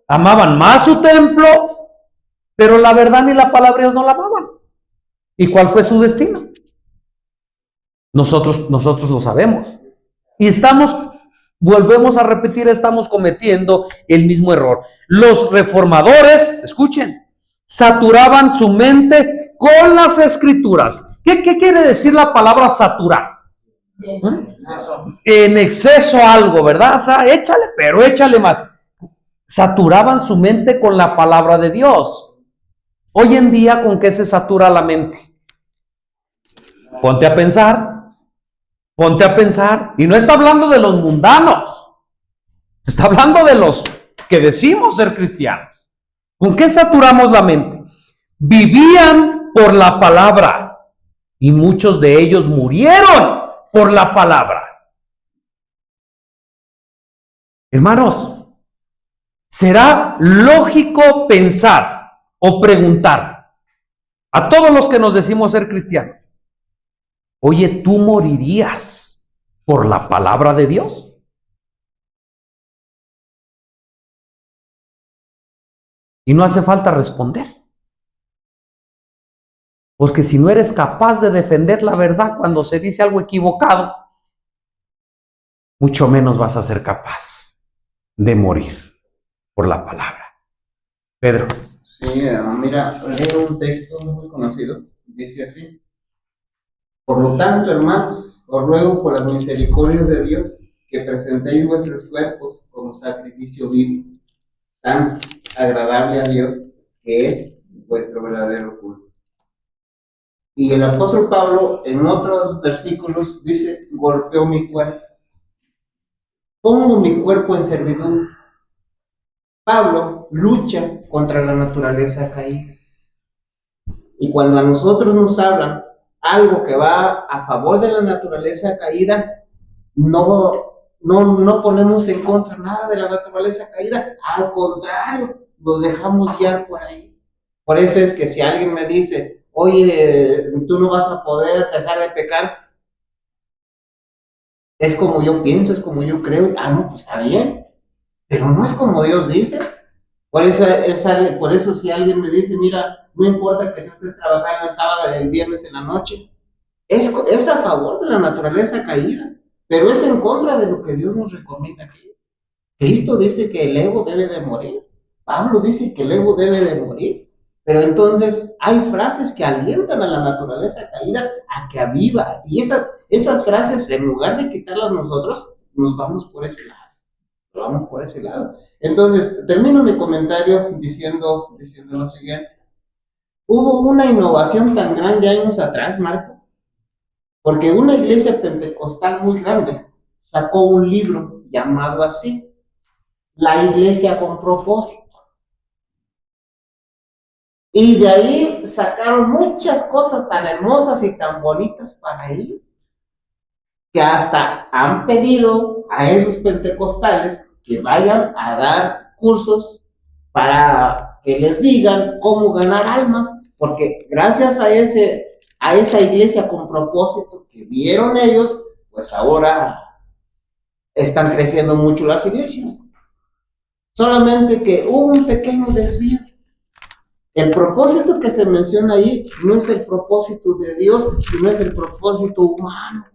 amaban más su templo, pero la verdad ni la palabra de Dios no la amaban. ¿Y cuál fue su destino? Nosotros lo sabemos. Y volvemos a repetir, estamos cometiendo el mismo error. Los reformadores, escuchen, saturaban su mente con las escrituras. ¿Qué quiere decir la palabra saturar? En exceso algo, ¿verdad? O sea, échale más. Saturaban su mente con la palabra de Dios. Hoy en día, ¿con qué se satura la mente? Ponte a pensar. Ponte a pensar. Y no está hablando de los mundanos. Está hablando de los que decimos ser cristianos. ¿Con qué saturamos la mente? Vivían por la palabra. Y muchos de ellos murieron por la palabra. Hermanos, será lógico pensar o preguntar a todos los que nos decimos ser cristianos. Oye, ¿tú morirías por la palabra de Dios? Y no hace falta responder. Porque si no eres capaz de defender la verdad cuando se dice algo equivocado, mucho menos vas a ser capaz de morir por la palabra. Pedro. Sí, mira, leo un texto muy conocido, dice así: por lo tanto, hermanos, os ruego por las misericordias de Dios que presentéis vuestros cuerpos como sacrificio vivo, santo, agradable a Dios, que es vuestro verdadero culto. Y el apóstol Pablo en otros versículos dice: golpeo mi cuerpo, pongo mi cuerpo en servidumbre. Pablo lucha contra la naturaleza caída. Y cuando a nosotros nos hablan algo que va a favor de la naturaleza caída, no ponemos en contra nada de la naturaleza caída, al contrario, nos dejamos guiar por ahí. Por eso es que si alguien me dice, oye, tú no vas a poder dejar de pecar, es como yo pienso, es como yo creo, no, pues está bien, pero no es como Dios dice. Por eso si alguien me dice, mira, no importa que tú estés trabajando el sábado y el viernes en la noche, es a favor de la naturaleza caída, pero es en contra de lo que Dios nos recomienda aquí. Cristo dice que el ego debe de morir, Pablo dice que el ego debe de morir, pero entonces hay frases que alientan a la naturaleza caída a que aviva, y esas frases, en lugar de quitarlas nosotros, nos vamos por ese lado. Vamos por ese lado. Entonces, termino mi comentario diciendo lo siguiente. Hubo una innovación tan grande años atrás, Marco, porque una iglesia pentecostal muy grande sacó un libro llamado así, La Iglesia con Propósito. Y de ahí sacaron muchas cosas tan hermosas y tan bonitas para ellos, que hasta han pedido a esos pentecostales que vayan a dar cursos para que les digan cómo ganar almas, porque gracias a esa iglesia con propósito que vieron ellos, pues ahora están creciendo mucho las iglesias. Solamente que hubo un pequeño desvío. El propósito que se menciona ahí no es el propósito de Dios, sino es el propósito humano.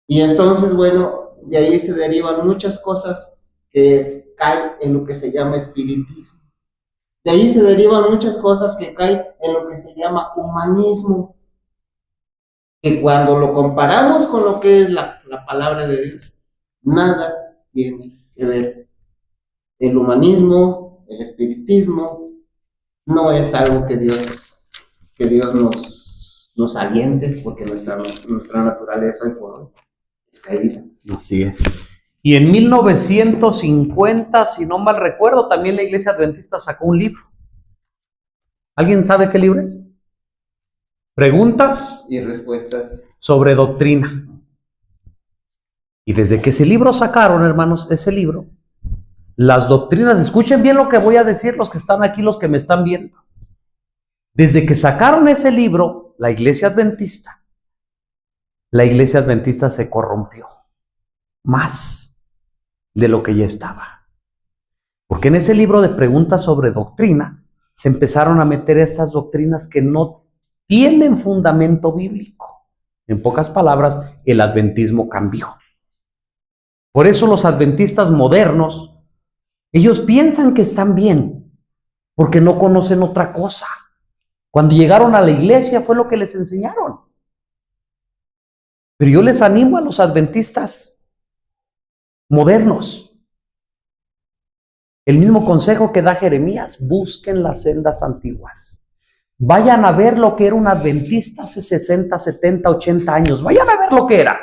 Y entonces, bueno, de ahí se derivan muchas cosas que caen en lo que se llama espiritismo. De ahí se derivan muchas cosas que caen en lo que se llama humanismo. Que cuando lo comparamos con lo que es la palabra de Dios, nada tiene que ver. El humanismo, el espiritismo, no es algo que Dios nos aliente, porque nuestra naturaleza hoy por hoy es caída. Así es. Y en 1950, si no mal recuerdo, también la Iglesia Adventista sacó un libro. ¿Alguien sabe qué libro es? Preguntas y respuestas sobre doctrina. Y desde que ese libro sacaron, hermanos, ese libro, las doctrinas, escuchen bien lo que voy a decir los que están aquí, los que me están viendo. Desde que sacaron ese libro, la Iglesia Adventista se corrompió más de lo que ya estaba. Porque en ese libro de preguntas sobre doctrina se empezaron a meter estas doctrinas que no tienen fundamento bíblico. En pocas palabras, el adventismo cambió. Por eso los adventistas modernos, ellos piensan que están bien, porque no conocen otra cosa. Cuando llegaron a la iglesia fue lo que les enseñaron. Pero yo les animo a los adventistas modernos. El mismo consejo que da Jeremías: busquen las sendas antiguas. Vayan a ver lo que era un adventista hace 60, 70, 80 años. Vayan a ver lo que era.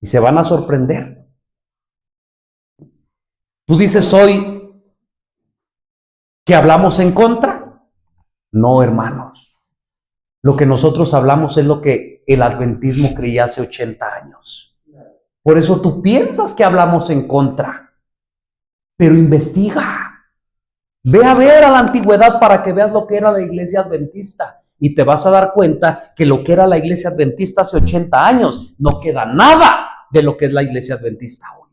Y se van a sorprender. Tú dices hoy que hablamos en contra. No, hermanos. Lo que nosotros hablamos es lo que el adventismo creía hace 80 años. Por eso tú piensas que hablamos en contra. Pero investiga. Ve a ver a la antigüedad para que veas lo que era la iglesia adventista. y te vas a dar cuenta que lo que era la iglesia adventista hace 80 años, no queda nada de lo que es la iglesia adventista hoy.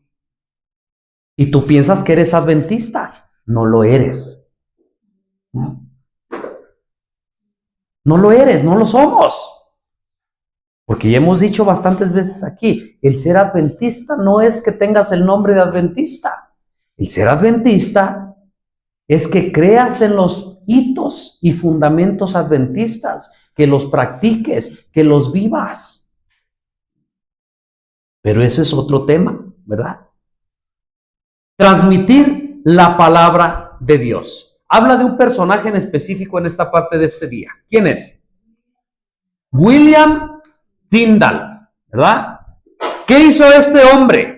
Y tú piensas que eres adventista, no lo eres. No lo eres, no lo somos. Porque ya hemos dicho bastantes veces aquí, el ser adventista no es que tengas el nombre de adventista. El ser adventista es que creas en los hitos y fundamentos adventistas, que los practiques, que los vivas. Pero ese es otro tema, ¿verdad? Transmitir la palabra de Dios. Habla de un personaje en específico en esta parte de este día. ¿Quién es? William Tyndale, ¿verdad? ¿Qué hizo este hombre?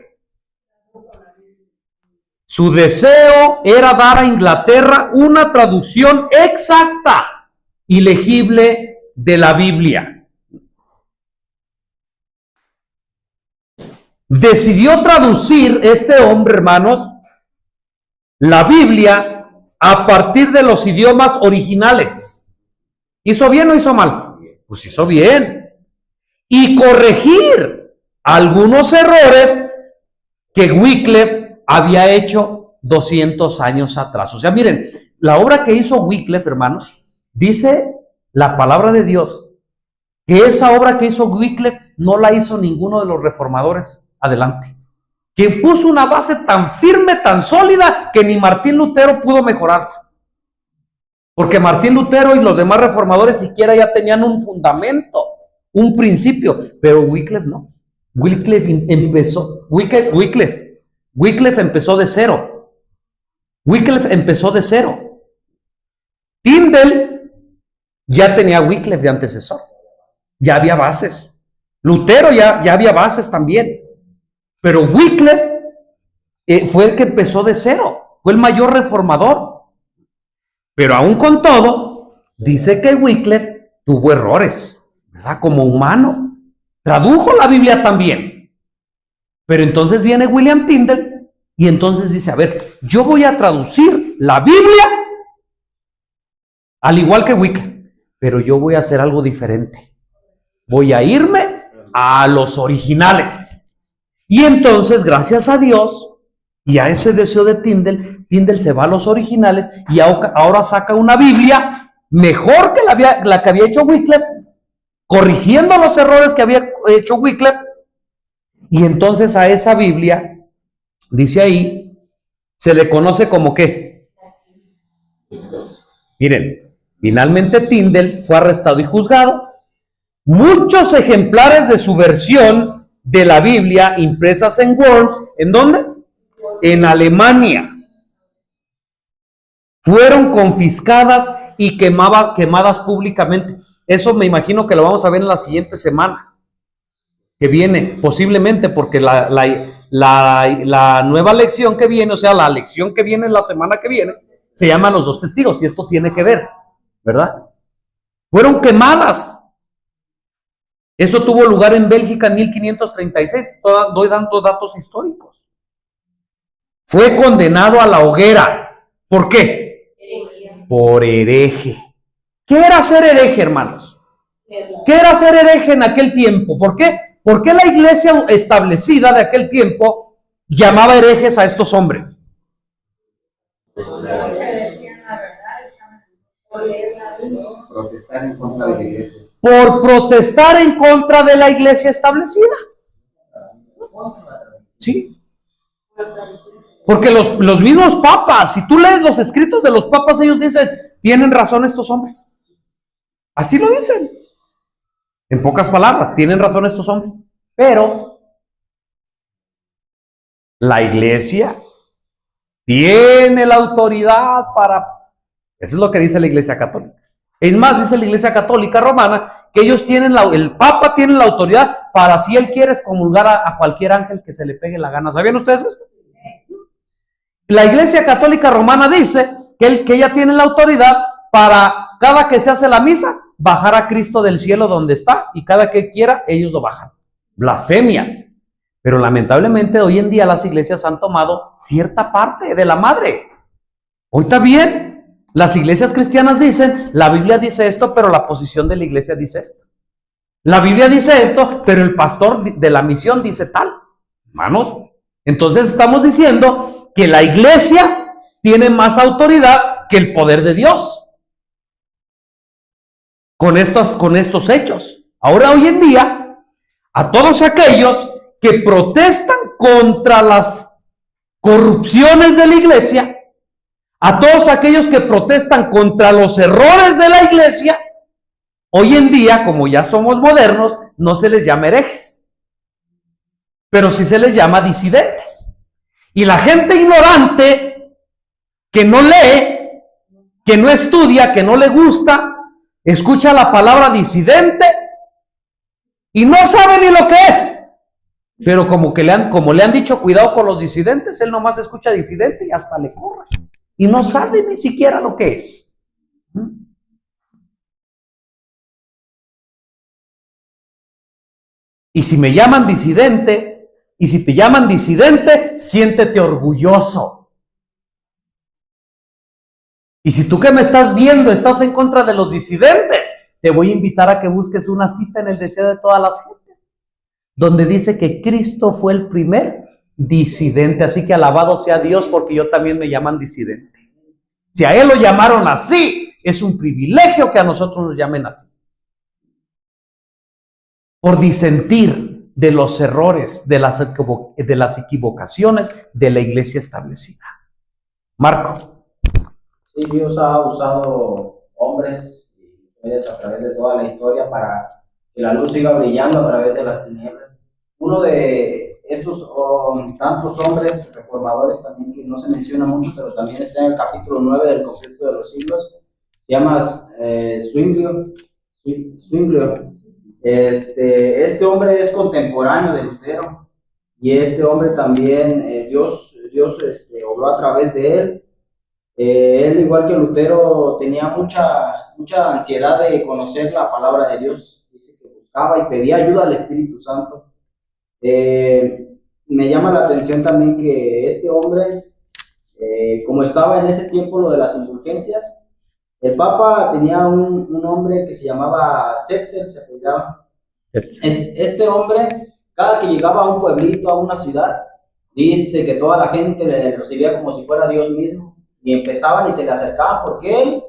Su deseo era dar a Inglaterra una traducción exacta y legible de la Biblia. Decidió traducir este hombre, hermanos, la Biblia a partir de los idiomas originales. ¿Hizo bien o hizo mal? Pues hizo bien. Y corregir algunos errores que Wycliffe había hecho 200 años atrás. O sea, miren, la obra que hizo Wycliffe, hermanos, dice la palabra de Dios, que esa obra que hizo Wycliffe no la hizo ninguno de los reformadores adelante, que puso una base tan firme, tan sólida, que ni Martín Lutero pudo mejorarla. Porque Martín Lutero y los demás reformadores siquiera ya tenían un fundamento, un principio, pero Wycliffe no. Wycliffe empezó de cero. Wycliffe empezó de cero. Tyndale ya tenía Wycliffe de antecesor. Ya había bases. Lutero ya había bases también. Pero Wycliffe fue el que empezó de cero. Fue el mayor reformador. Pero aún con todo, dice que Wycliffe tuvo errores, ¿verdad? Como humano. Tradujo la Biblia también. Pero entonces viene William Tyndale y entonces dice, a ver, yo voy a traducir la Biblia al igual que Wycliffe, pero yo voy a hacer algo diferente. Voy a irme a los originales. Y entonces, gracias a Dios y a ese deseo de Tyndale se va a los originales y ahora saca una Biblia mejor que la que había hecho Wycliffe, corrigiendo los errores que había hecho Wycliffe. Y entonces a esa Biblia, dice ahí, se le conoce como ¿qué? Miren, finalmente Tyndale fue arrestado y juzgado. Muchos ejemplares de su versión de la Biblia impresas en Worms, ¿en dónde? En Alemania. Fueron confiscadas y quemadas públicamente. Eso me imagino que lo vamos a ver en la siguiente semana que viene, posiblemente, porque la nueva lección que viene, o sea, la lección que viene la semana que viene, se llama Los dos testigos, y esto tiene que ver, ¿verdad? Fueron quemadas. Eso tuvo lugar en Bélgica en 1536, doy dando datos históricos. Fue condenado a la hoguera. ¿Por qué? Por hereje. ¿Qué era ser hereje, hermanos? ¿Qué era ser hereje en aquel tiempo? ¿Por qué? ¿Por qué la iglesia establecida de aquel tiempo llamaba herejes a estos hombres? Protestar en contra de la iglesia. Por protestar en contra de la iglesia establecida. Sí. Porque los mismos papas, si tú lees los escritos de los papas, ellos dicen, tienen razón estos hombres. Así lo dicen. En pocas palabras, tienen razón estos hombres. Pero la iglesia tiene la autoridad para... Eso es lo que dice la iglesia católica. Es más, dice la iglesia católica romana que ellos tienen, el papa tiene la autoridad para, si él quiere, excomulgar a cualquier ángel que se le pegue la gana. ¿Sabían ustedes esto? La iglesia católica romana dice que ella tiene la autoridad para, cada que se hace la misa, bajar a Cristo del cielo donde está, y cada que quiera, ellos lo bajan. Blasfemias. Pero lamentablemente hoy en día las iglesias han tomado cierta parte de la madre. Hoy está bien. Las iglesias cristianas dicen, la Biblia dice esto, pero la posición de la iglesia dice esto. La Biblia dice esto, pero el pastor de la misión dice tal. Hermanos, entonces estamos diciendo que la iglesia tiene más autoridad que el poder de Dios. Con estos hechos. Ahora, hoy en día, a todos aquellos que protestan contra las corrupciones de la iglesia, a todos aquellos que protestan contra los errores de la iglesia, hoy en día, como ya somos modernos, no se les llama herejes, pero sí se les llama disidentes. Y la gente ignorante, que no lee, que no estudia, que no le gusta, escucha la palabra disidente y no sabe ni lo que es. Pero como le han dicho cuidado con los disidentes, él nomás escucha disidente y hasta le corre. Y no sabe ni siquiera lo que es. Y si me llaman disidente, y si te llaman disidente, siéntete orgulloso. Y si tú que me estás viendo estás en contra de los disidentes, te voy a invitar a que busques una cita en el deseo de todas las gentes, donde dice que Cristo fue el primer disidente. Así que alabado sea Dios, porque yo también me llaman disidente. Si a él lo llamaron así, es un privilegio que a nosotros nos llamen así. Por disentir de los errores, de las equivocaciones de la iglesia establecida. Marco. Sí, Dios ha usado hombres y mujeres a través de toda la historia para que la luz siga brillando a través de las tinieblas. Uno de estos tantos hombres reformadores también, que no se menciona mucho, pero también está en el capítulo 9 del Conflicto de los Siglos, se llama Zwinglio. Este hombre es contemporáneo de Lutero, y este hombre también, Dios obró a través de él. Él, igual que Lutero, tenía mucha ansiedad de conocer la palabra de Dios. Dice que buscaba y pedía ayuda al Espíritu Santo. Me llama la atención también que este hombre, como estaba en ese tiempo lo de las indulgencias, el Papa tenía un hombre que se llamaba Setzer, se apellidaba. Este hombre, cada que llegaba a un pueblito, a una ciudad, dice que toda la gente le recibía como si fuera Dios mismo, y empezaban y se le acercaban porque él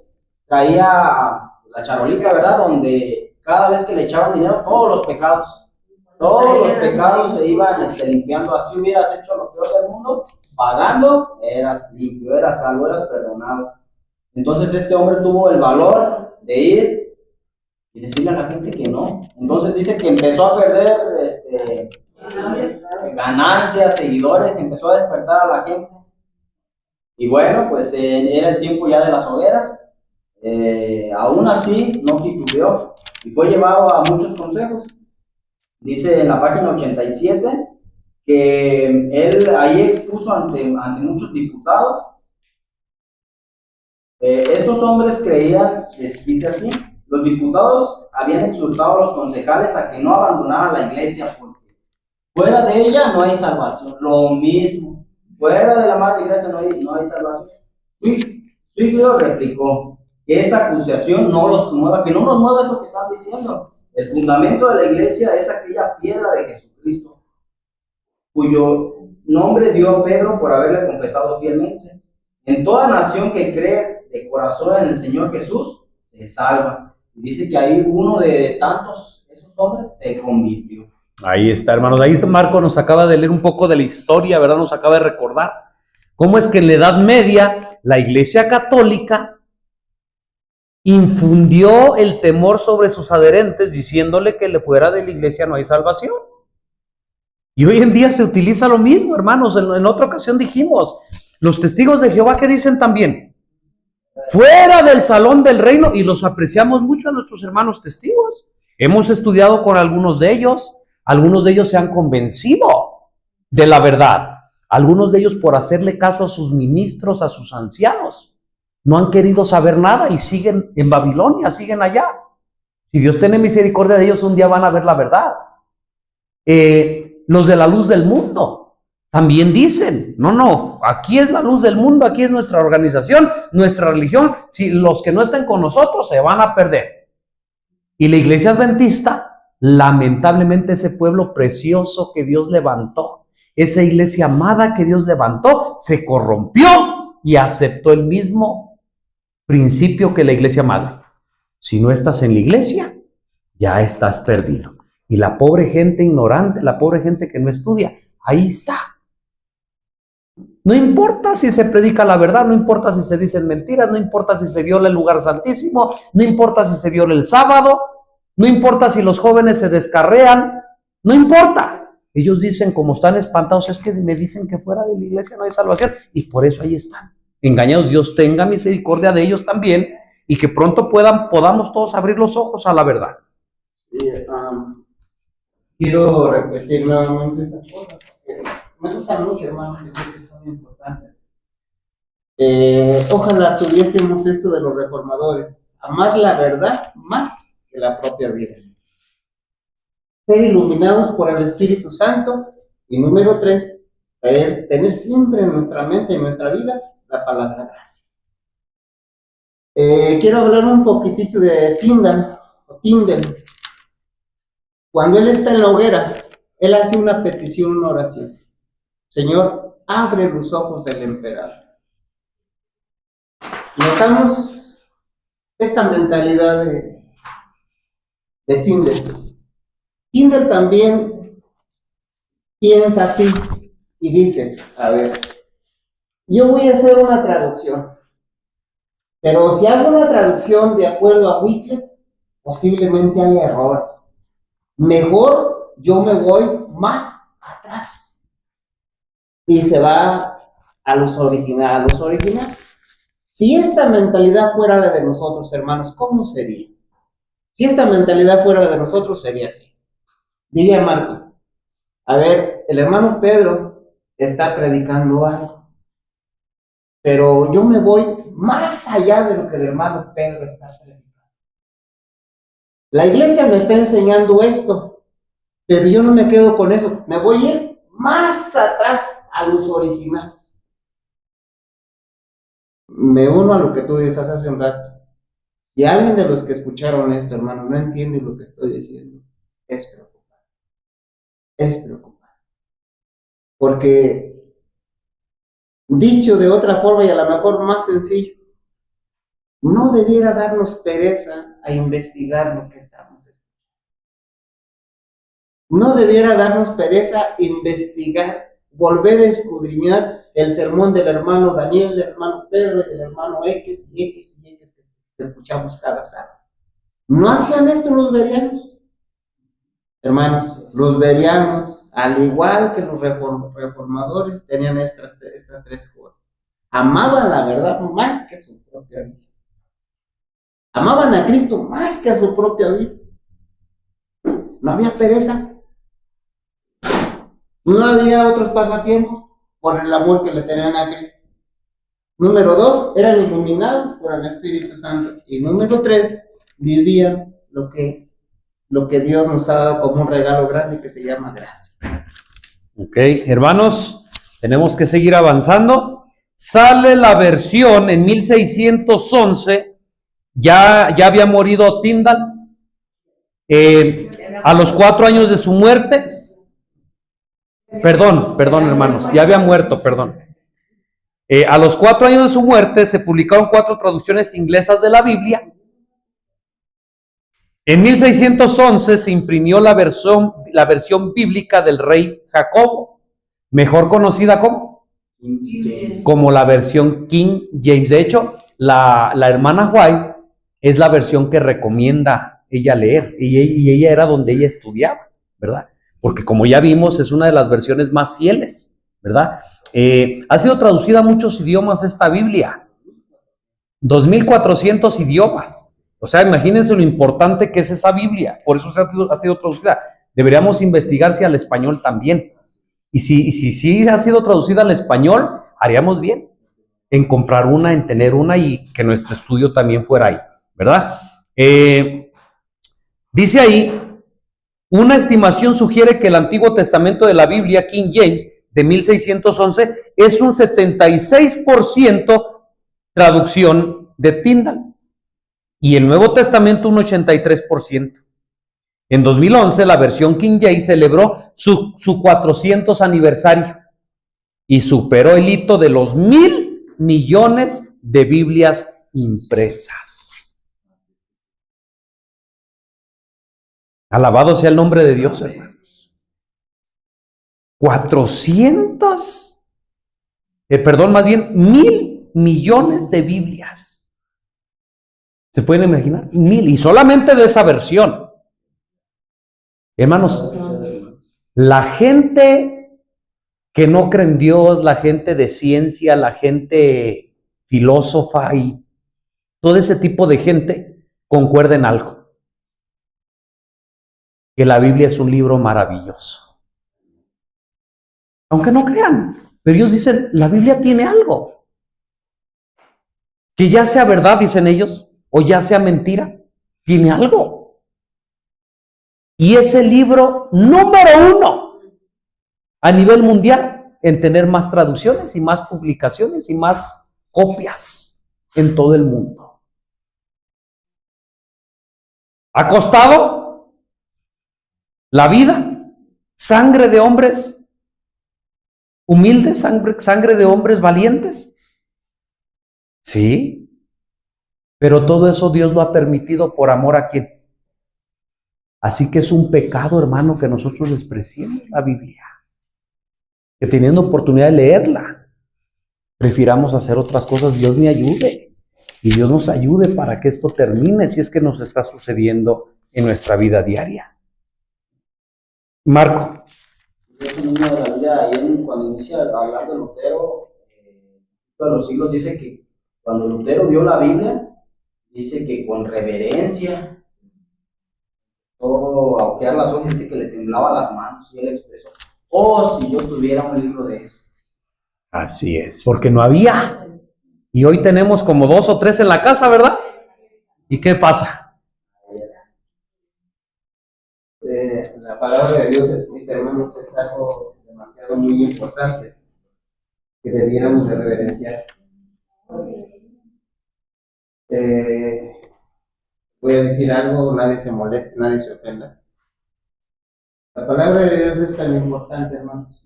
traía la charolita, ¿verdad?, donde cada vez que le echaban dinero, todos los pecados se iban limpiando. Así hubieras hecho lo peor del mundo, pagando, eras limpio, eras salvo, eras perdonado. Entonces este hombre tuvo el valor de ir y decirle a la gente que no. Entonces dice que empezó a perder ganancias, seguidores, empezó a despertar a la gente. Y bueno, pues era el tiempo ya de las hogueras. Aún así no titubeó y fue llevado a muchos consejos. Dice en la página 87 que él ahí expuso ante muchos diputados. Estos hombres creían, dice así, los diputados habían exhortado a los concejales a que no abandonaran la iglesia porque fuera de ella no hay salvación. Lo mismo, fuera de la madre iglesia no hay salvación. Zwinglio replicó que esta acusación no los conmueva, que no nos mueva eso que están diciendo. El fundamento de la iglesia es aquella piedra de Jesucristo, cuyo nombre dio Pedro por haberle confesado fielmente. En toda nación que cree de corazón en el Señor Jesús se salva. Y dice que ahí uno de tantos esos hombres se convirtió. Ahí está, hermanos. Ahí está Marco, nos acaba de leer un poco de la historia, ¿verdad? Nos acaba de recordar cómo es que en la Edad Media la Iglesia Católica infundió el temor sobre sus adherentes, diciéndole que fuera de la iglesia no hay salvación. Y hoy en día se utiliza lo mismo, hermanos. En otra ocasión dijimos, los testigos de Jehová, ¿qué dicen también? Fuera del salón del reino, y los apreciamos mucho a nuestros hermanos testigos. Hemos estudiado con algunos de ellos se han convencido de la verdad. Algunos de ellos por hacerle caso a sus ministros, a sus ancianos. No han querido saber nada y siguen en Babilonia, siguen allá. Si Dios tiene misericordia de ellos, un día van a ver la verdad. Los de la luz del mundo, también dicen, no, aquí es la luz del mundo, aquí es nuestra organización, nuestra religión, si los que no estén con nosotros se van a perder. Y la iglesia adventista, lamentablemente ese pueblo precioso que Dios levantó, esa iglesia amada que Dios levantó, se corrompió y aceptó el mismo principio que la iglesia madre. Si no estás en la iglesia, ya estás perdido. Y la pobre gente ignorante, la pobre gente que no estudia, ahí está. No importa si se predica la verdad, no importa si se dicen mentiras, no importa si se viola el lugar santísimo, no importa si se viola el sábado, no importa si los jóvenes se descarrean, no importa. Ellos dicen, como están espantados, es que me dicen que fuera de la iglesia no hay salvación, y por eso ahí están, engañados. Dios tenga misericordia de ellos también, y que pronto podamos todos abrir los ojos a la verdad. Quiero repetir nuevamente esas cosas, porque me gustan mucho, hermano, que son importantes. Ojalá tuviésemos esto de los reformadores, amar la verdad más que la propia vida. Ser iluminados por el Espíritu Santo. Y número 3, tener siempre en nuestra mente, en nuestra vida, la palabra gracia. Quiero hablar un poquitito de Tyndale. Cuando él está en la hoguera, él hace una petición, una oración. Señor, abre los ojos del emperador. Notamos esta mentalidad de Tyndale. Tyndale también piensa así y dice, a ver, yo voy a hacer una traducción, pero si hago una traducción de acuerdo a Wycliffe, posiblemente haya errores. Mejor yo me voy más atrás. Y se va a los originales. Si esta mentalidad fuera la de nosotros, hermanos, ¿cómo sería? Si esta mentalidad fuera la de nosotros, sería así. Diría Marco, a ver, el hermano Pedro está predicando algo, pero yo me voy más allá de lo que el hermano Pedro está predicando. La iglesia me está enseñando esto, pero yo no me quedo con eso, me voy a ir más atrás a los originales. Me uno a lo que tú dices hace un rato. Si alguien de los que escucharon esto, hermano, no entiende lo que estoy diciendo, es preocupante. Es preocupante. Porque, dicho de otra forma y a lo mejor más sencillo, no debiera darnos pereza a investigar lo que estamos haciendo. No debiera darnos pereza investigar, volver a escudriñar el sermón del hermano Daniel, del hermano Pedro y del hermano X que escuchamos cada sábado. ¿No hacían esto los bereanos? Hermanos, los bereanos, al igual que los reformadores, tenían estas 3 cosas. Amaban la verdad más que su propia vida. Amaban a Cristo más que a su propia vida. No había pereza. No había otros pasatiempos por el amor que le tenían a Cristo. Número 2, eran iluminados por el Espíritu Santo. Y número 3, vivían lo que Dios nos ha dado como un regalo grande que se llama gracia. Ok, hermanos, tenemos que seguir avanzando. Sale la versión en 1611. Ya había morido Tyndale a los 4 años de su muerte. Perdón, hermanos, ya había muerto, perdón. A los 4 años de su muerte se publicaron 4 traducciones inglesas de la Biblia. En 1611 se imprimió la versión bíblica del rey Jacobo, mejor conocida como la versión King James. De hecho, la hermana White es la versión que recomienda ella leer, y ella era donde ella estudiaba, ¿verdad? Porque como ya vimos, es una de las versiones más fieles, ¿verdad? Ha sido traducida a muchos idiomas esta Biblia, 2,400 idiomas. O sea, imagínense lo importante que es esa Biblia, por eso ha sido traducida. Deberíamos investigar si al español también. Y si ha sido traducida al español, haríamos bien en comprar una, en tener una, y que nuestro estudio también fuera ahí, ¿verdad? Dice ahí, una estimación sugiere que el Antiguo Testamento de la Biblia, King James, de 1611 es un 76% traducción de Tyndale y el Nuevo Testamento un 83%. En 2011 la versión King James celebró su 400 aniversario y superó el hito de los 1,000 millones de Biblias impresas. Alabado sea el nombre de Dios, hermanos. 1,000 millones de Biblias. ¿Se pueden imaginar? 1,000, y solamente de esa versión. Hermanos, la gente que no cree en Dios, la gente de ciencia, la gente filósofa y todo ese tipo de gente concuerda en algo: que la Biblia es un libro maravilloso. Aunque no crean, pero ellos dicen, la Biblia tiene algo. Que ya sea verdad, dicen ellos, o ya sea mentira, tiene algo. Y es el libro número 1 a nivel mundial en tener más traducciones y más publicaciones y más copias en todo el mundo. ¿Ha costado la vida? Sangre de hombres humildes, sangre de hombres valientes. Sí, pero todo eso Dios lo ha permitido por amor a quién. Así que es un pecado, hermano, que nosotros despreciemos la Biblia, que teniendo oportunidad de leerla, prefiramos hacer otras cosas. Dios me ayude y Dios nos ayude para que esto termine, si es que nos está sucediendo en nuestra vida diaria. Marco. Este niño de la Biblia, ahí cuando inicia a hablar de Lutero, de los siglos, dice que cuando Lutero vio la Biblia, dice que con reverencia, todo a ojear las hojas, dice que le temblaba las manos, y él expresó: oh, si yo tuviera un libro de eso. Así es, porque no había. Y hoy tenemos como 2 o 3 en la casa, ¿verdad? ¿Y qué pasa? La palabra de Dios escrita, hermanos, es algo demasiado muy importante que debiéramos de reverenciar. Voy a decir algo, nadie se moleste, nadie se ofenda. La palabra de Dios es tan importante, hermanos,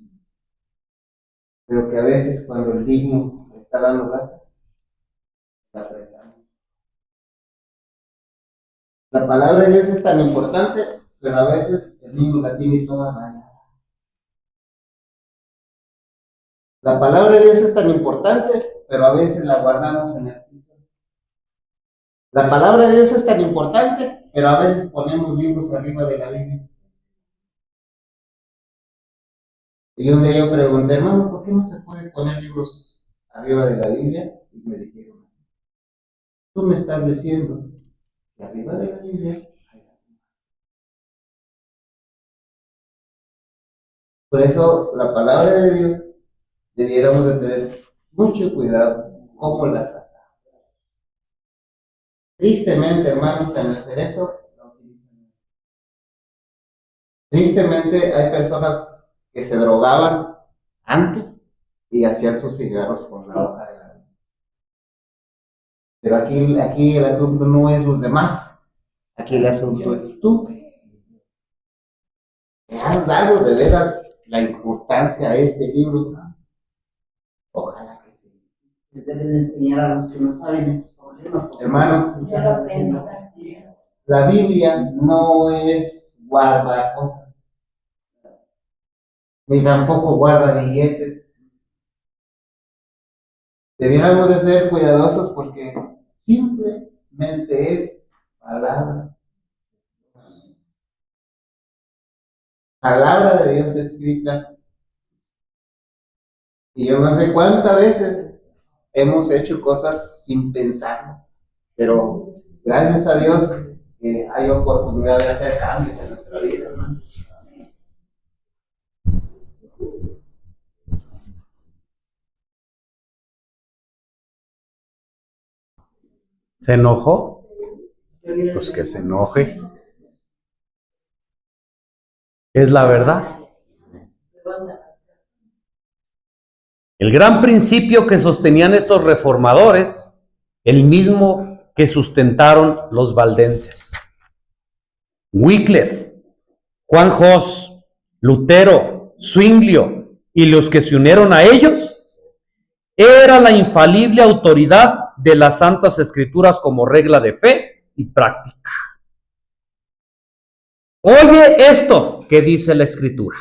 pero que a veces cuando el niño está dando lata, la prestamos. La palabra de Dios es tan importante, pero a veces el niño la tiene toda dañada. La palabra de Dios es tan importante, pero a veces la guardamos en el piso. La palabra de Dios es tan importante, pero a veces ponemos libros arriba de la Biblia. Y un día yo pregunté, hermano, ¿por qué no se puede poner libros arriba de la Biblia? Y me dijeron, tú me estás diciendo que arriba de la Biblia hay algo. Por eso la palabra de Dios debiéramos de tener mucho cuidado cómo la tratamos. Tristemente, hermanos, en el cerezo la utilizan. Tristemente hay personas que se drogaban antes y hacían sus cigarros con la hoja de la Biblia. Pero aquí el asunto no es los demás, aquí el asunto es tú. ¿Le has dado de veras la importancia a este libro? Ojalá que sí. Deben enseñar a los que no saben. Hermanos, la Biblia no es guarda cosas, ni tampoco guarda billetes. Debiéramos de ser cuidadosos porque simplemente es palabra. Palabra de Dios escrita. Y yo no sé cuántas veces hemos hecho cosas sin pensarlo, pero gracias a Dios que hay oportunidad de hacer cambios en nuestra vida, hermano. ¿Se enojó? Pues que se enoje. Es la verdad. El gran principio que sostenían estos reformadores, el mismo que sustentaron los valdenses. Wycliffe, Juan Hus, Lutero, Zwinglio y los que se unieron a ellos, era la infalible autoridad de las Santas Escrituras como regla de fe y práctica. Oye esto que dice la Escritura.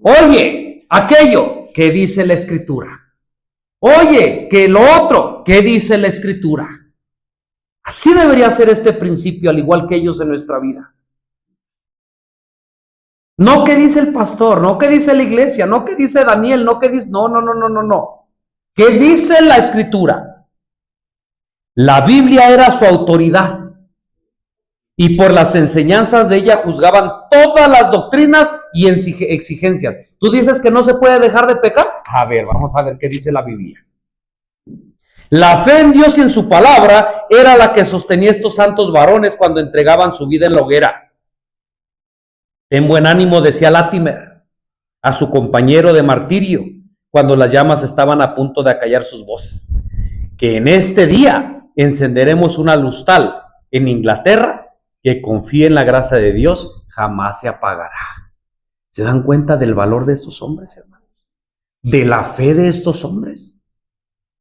Oye aquello que dice la Escritura. Oye que lo otro que dice la Escritura. Así debería ser este principio, al igual que ellos en nuestra vida. No que dice el pastor, no que dice la iglesia, no que dice Daniel, no que dice... No. ¿Qué dice la Escritura? La Biblia era su autoridad. Y por las enseñanzas de ella juzgaban todas las doctrinas y exigencias. ¿Tú dices que no se puede dejar de pecar? A ver, vamos a ver qué dice la Biblia. La fe en Dios y en su palabra era la que sostenía estos santos varones cuando entregaban su vida en la hoguera. En buen ánimo, decía Latimer a su compañero de martirio cuando las llamas estaban a punto de acallar sus voces, que en este día encenderemos una luz tal en Inglaterra que confíe en la gracia de Dios, jamás se apagará. ¿Se dan cuenta del valor de estos hombres, hermanos? De la fe de estos hombres,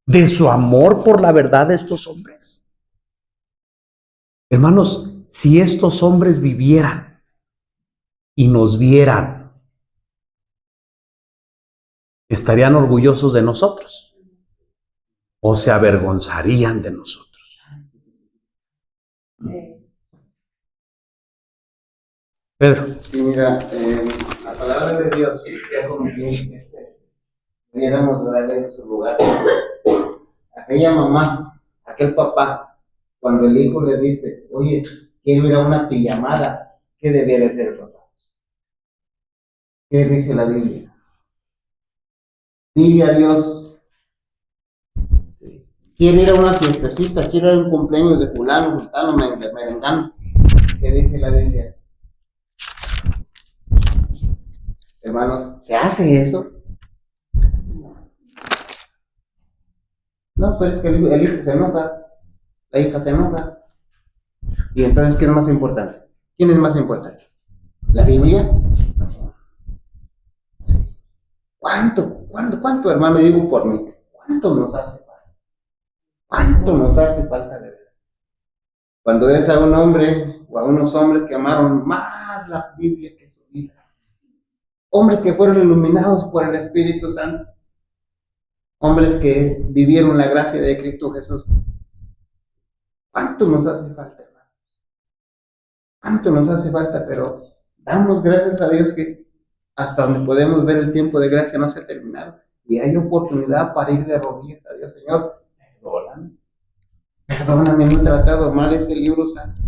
de su amor por la verdad de estos hombres. Hermanos, si estos hombres vivieran y nos vieran, ¿estarían orgullosos de nosotros o se avergonzarían de nosotros? Pedro. Sí, mira, la palabra de Dios, ya como que debiéramos darle su lugar. Aquella mamá, aquel papá, cuando el hijo le dice, oye, quiero ir a una pijamada, ¿qué debiera hacer el papá? ¿Qué dice la Biblia? Dile a Dios, quiero ir a una fiestecita, quiero ir a un cumpleaños de fulano, sultano, merengano. ¿Qué dice la Biblia? Hermanos, ¿se hace eso? No, pero es que el hijo se enoja, la hija se enoja. Y entonces, ¿qué es más importante? ¿Quién es más importante? ¿La Biblia? Sí. ¿Cuánto, hermano? Digo por mí, ¿cuánto nos hace falta? ¿Cuánto nos hace falta de verdad? Cuando ves a un hombre o a unos hombres que amaron más la Biblia que su vida, hombres que fueron iluminados por el Espíritu Santo, hombres que vivieron la gracia de Cristo Jesús. ¿Cuánto nos hace falta, hermano? ¿Cuánto nos hace falta? Pero damos gracias a Dios que hasta donde podemos ver el tiempo de gracia no se ha terminado. Y hay oportunidad para ir de rodillas a Dios. Señor, perdóname, no he tratado mal este libro santo.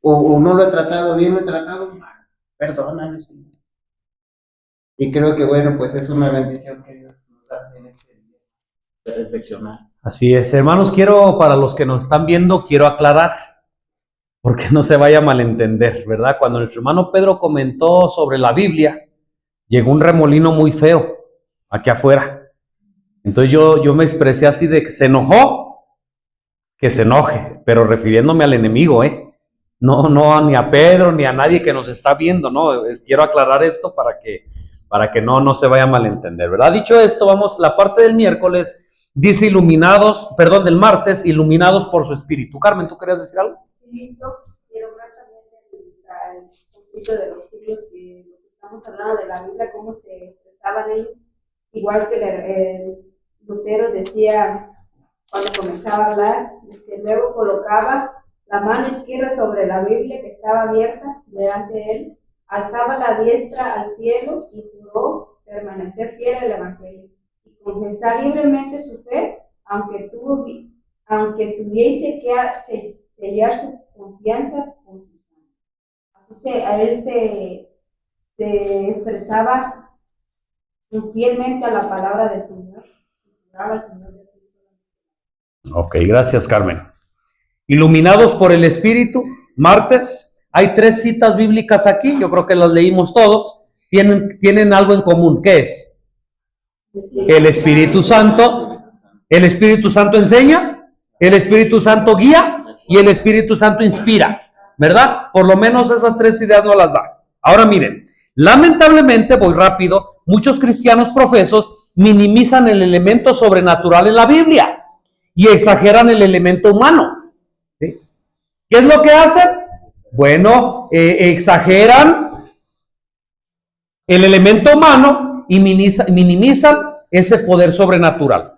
O no lo he tratado bien, lo he tratado mal. Perdóname, Señor. Y creo que, bueno, pues es una bendición que Dios nos da en este día de reflexionar. Así es, hermanos, para los que nos están viendo, quiero aclarar, porque no se vaya a malentender, ¿verdad? Cuando nuestro hermano Pedro comentó sobre la Biblia, llegó un remolino muy feo aquí afuera. Entonces yo me expresé así de que se enojó, que se enoje, pero refiriéndome al enemigo, No, ni a Pedro, ni a nadie que nos está viendo, ¿no? Quiero aclarar esto para que no se vaya a malentender, ¿verdad? Dicho esto, vamos, la parte del miércoles dice del martes, iluminados por su espíritu. Carmen, ¿tú querías decir algo? Sí, yo quiero hablar también del conflicto de los siglos, que estamos hablando de la Biblia, cómo se expresaban ellos, igual que Lutero decía, cuando comenzaba a hablar, dice, luego colocaba la mano izquierda sobre la Biblia que estaba abierta delante de él, alzaba la diestra al cielo y juró permanecer fiel al Evangelio y confesar libremente su fe, aunque tuviese que sellar su confianza con su sangre. Así a él se expresaba fielmente a la palabra del Señor. Ok, gracias, Carmen. Iluminados por el Espíritu, martes, hay 3 citas bíblicas aquí, yo creo que las leímos todos, tienen algo en común. ¿Qué es? El Espíritu Santo. El Espíritu Santo enseña, el Espíritu Santo guía y el Espíritu Santo inspira, ¿verdad? Por lo menos esas tres ideas no las da. Ahora miren, lamentablemente, voy rápido, muchos cristianos profesos minimizan el elemento sobrenatural en la Biblia y exageran el elemento humano. ¿Sí? ¿Qué es lo que hacen? Bueno, exageran el elemento humano y minimizan ese poder sobrenatural.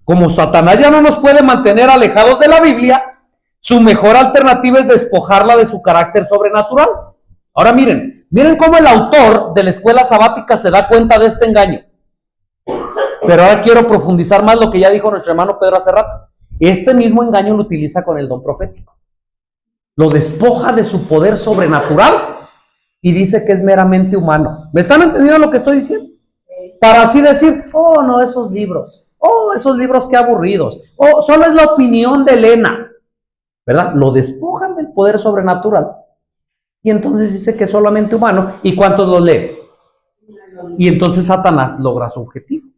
Como Satanás ya no nos puede mantener alejados de la Biblia, su mejor alternativa es despojarla de su carácter sobrenatural. Ahora miren cómo el autor de la escuela sabática se da cuenta de este engaño. Pero ahora quiero profundizar más lo que ya dijo nuestro hermano Pedro hace rato. Este mismo engaño lo utiliza con el don profético. Lo despoja de su poder sobrenatural y dice que es meramente humano. ¿Me están entendiendo lo que estoy diciendo? Para así decir, oh, no, esos libros qué aburridos, oh, solo es la opinión de Elena, ¿verdad? Lo despojan del poder sobrenatural y entonces dice que es solamente humano. ¿Y cuántos lo leen? Y entonces Satanás logra su objetivo,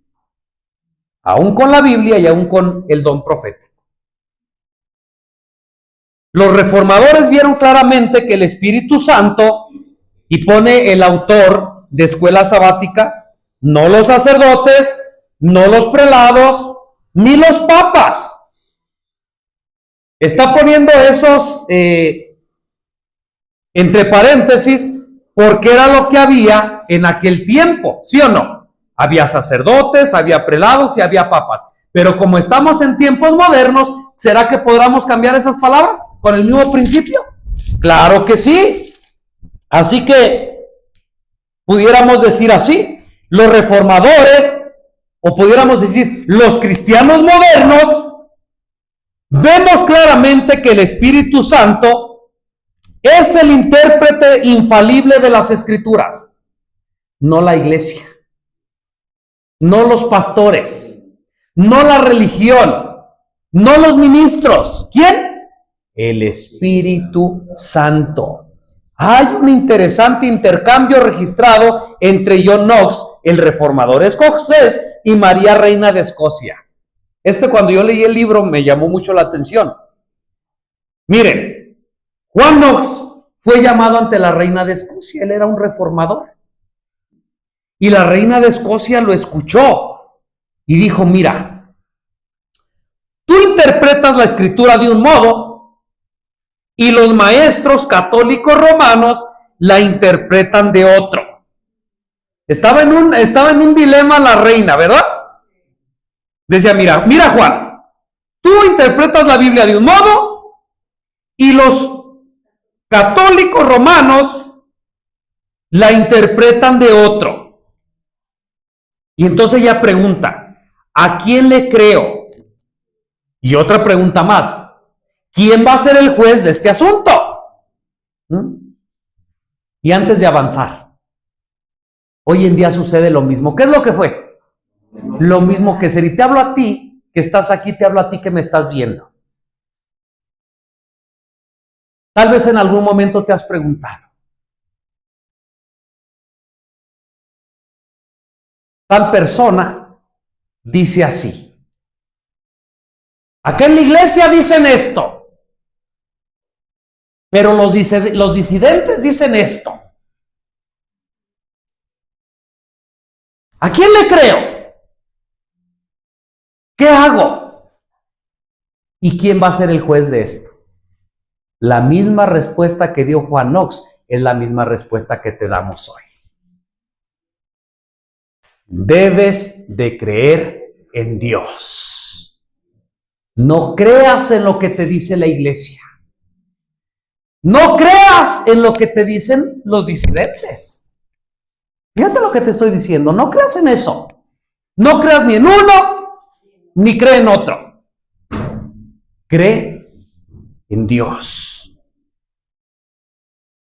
aún con la Biblia y aún con el don profético. Los reformadores vieron claramente que el Espíritu Santo, y pone el autor de escuela sabática, no los sacerdotes, no los prelados, ni los papas. Está poniendo esos entre paréntesis porque era lo que había en aquel tiempo, ¿sí o no? Había sacerdotes, había prelados y había papas. Pero como estamos en tiempos modernos, ¿será que podamos cambiar esas palabras con el mismo principio? Claro que sí. Así que pudiéramos decir así, los reformadores, o pudiéramos decir los cristianos modernos, vemos claramente que el Espíritu Santo es el intérprete infalible de las Escrituras, no la iglesia, no los pastores, no la religión, no los ministros. ¿Quién? El Espíritu Santo. Hay un interesante intercambio registrado entre John Knox, el reformador escocés, y María Reina de Escocia. Cuando yo leí el libro me llamó mucho la atención. Miren, Juan Knox fue llamado ante la Reina de Escocia, él era un reformador. Y la Reina de Escocia lo escuchó y dijo, mira, tú interpretas la Escritura de un modo y los maestros católicos romanos la interpretan de otro. Estaba en un dilema la reina, ¿verdad? Decía, mira Juan, tú interpretas la Biblia de un modo y los católicos romanos la interpretan de otro. Y entonces ella pregunta, ¿a quién le creo? Y otra pregunta más, ¿quién va a ser el juez de este asunto? Y antes de avanzar, hoy en día sucede lo mismo. ¿Qué es lo que fue? Lo mismo que ser. Y te hablo a ti, que estás aquí, te hablo a ti que me estás viendo. Tal vez en algún momento te has preguntado, tal persona dice así. Acá en la iglesia dicen esto, pero los disidentes dicen esto. ¿A quién le creo? ¿Qué hago? ¿Y quién va a ser el juez de esto? La misma respuesta que dio Juan Knox es la misma respuesta que te damos hoy. Debes de creer en Dios. No creas en lo que te dice la iglesia. No creas en lo que te dicen los disidentes. Fíjate lo que te estoy diciendo. No creas en eso. No creas ni en uno, ni cree en otro. Cree en Dios,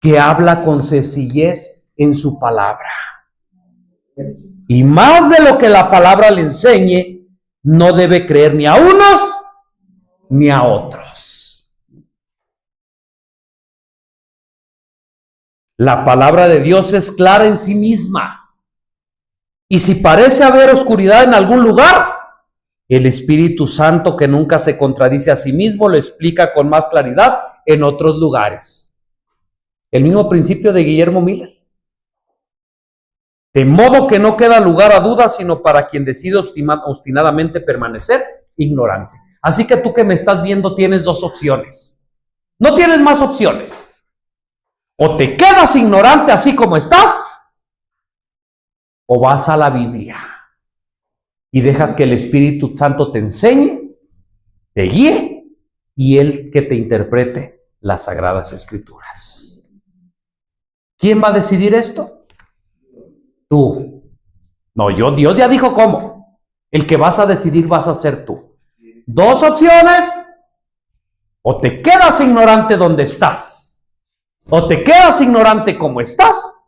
que habla con sencillez en su palabra. Y más de lo que la palabra le enseñe, no debe creer ni a unos ni a otros. La palabra de Dios es clara en sí misma. Y si parece haber oscuridad en algún lugar, el Espíritu Santo, que nunca se contradice a sí mismo, lo explica con más claridad en otros lugares. El mismo principio de Guillermo Miller. De modo que no queda lugar a dudas, sino para quien decide obstinadamente permanecer ignorante. Así que tú que me estás viendo tienes dos opciones. No tienes más opciones. O te quedas ignorante así como estás, o vas a la Biblia y dejas que el Espíritu Santo te enseñe, te guíe y Él que te interprete las Sagradas Escrituras. ¿Quién va a decidir esto? Tú. No, Dios ya dijo cómo. El que vas a decidir vas a ser tú. Dos opciones. O te quedas ignorante donde estás, o te quedas ignorante como estás,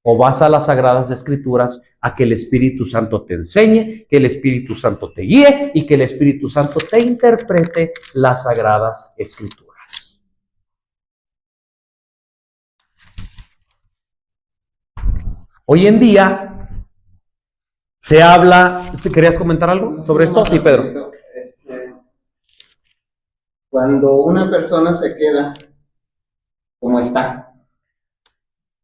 o vas a las Sagradas Escrituras a que el Espíritu Santo te enseñe, que el Espíritu Santo te guíe y que el Espíritu Santo te interprete las Sagradas Escrituras. Hoy en día se habla... ¿Querías comentar algo sobre esto? Sí, Pedro. Cuando una persona se queda como está,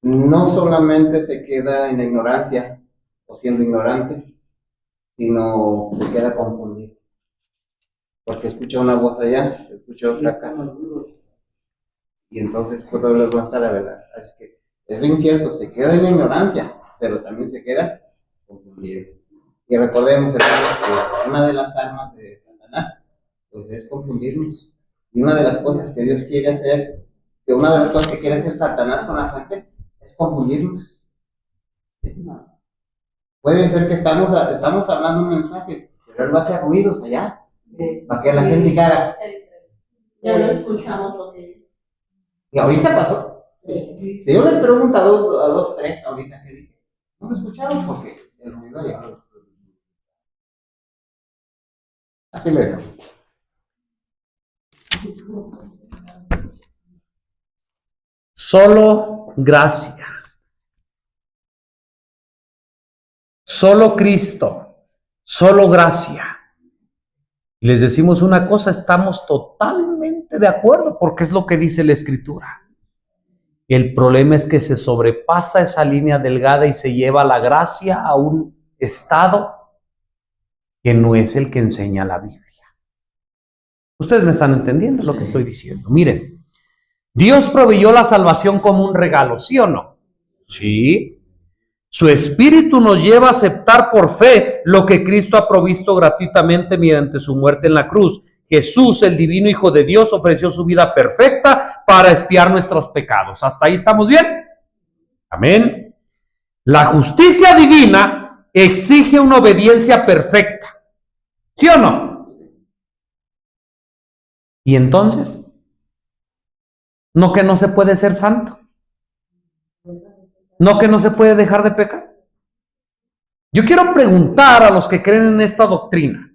no solamente se queda en la ignorancia o siendo ignorante, sino se queda confundido. Porque escucha una voz allá, escucha otra acá. Y entonces puedo hablar más a la verdad. Es que es bien cierto, se queda en la ignorancia, pero también se queda confundido. Y recordemos, hermanos, que una de las armas de Satanás pues es confundirnos. Y una de las cosas que Dios quiere hacer, que una de las cosas que quiere hacer Satanás con la gente, es confundirnos. Puede ser que estamos hablando un mensaje, pero él va a hacer ruidos allá, para que la gente diga, Ya lo escuchamos lo que... y ahorita pasó. Si yo les pregunto a dos, tres, ahorita que dije, no lo escucharon porque el ruido ya lo... Así le dejamos. Solo gracia. Solo Cristo. Solo gracia. Y les decimos una cosa, estamos totalmente de acuerdo porque es lo que dice la Escritura. El problema es que se sobrepasa esa línea delgada y se lleva la gracia a un estado que no es el que enseña la Biblia. Ustedes me están entendiendo lo que estoy diciendo. Miren, Dios proveyó la salvación como un regalo, ¿sí o no? Sí. Su Espíritu nos lleva a aceptar por fe lo que Cristo ha provisto gratuitamente mediante su muerte en la cruz. Jesús, el divino Hijo de Dios, ofreció su vida perfecta para expiar nuestros pecados. ¿Hasta ahí estamos bien? Amén. La justicia divina exige una obediencia perfecta. ¿Sí o no? Y entonces, ¿no que no se puede ser santo? ¿No que no se puede dejar de pecar? Yo quiero preguntar a los que creen en esta doctrina,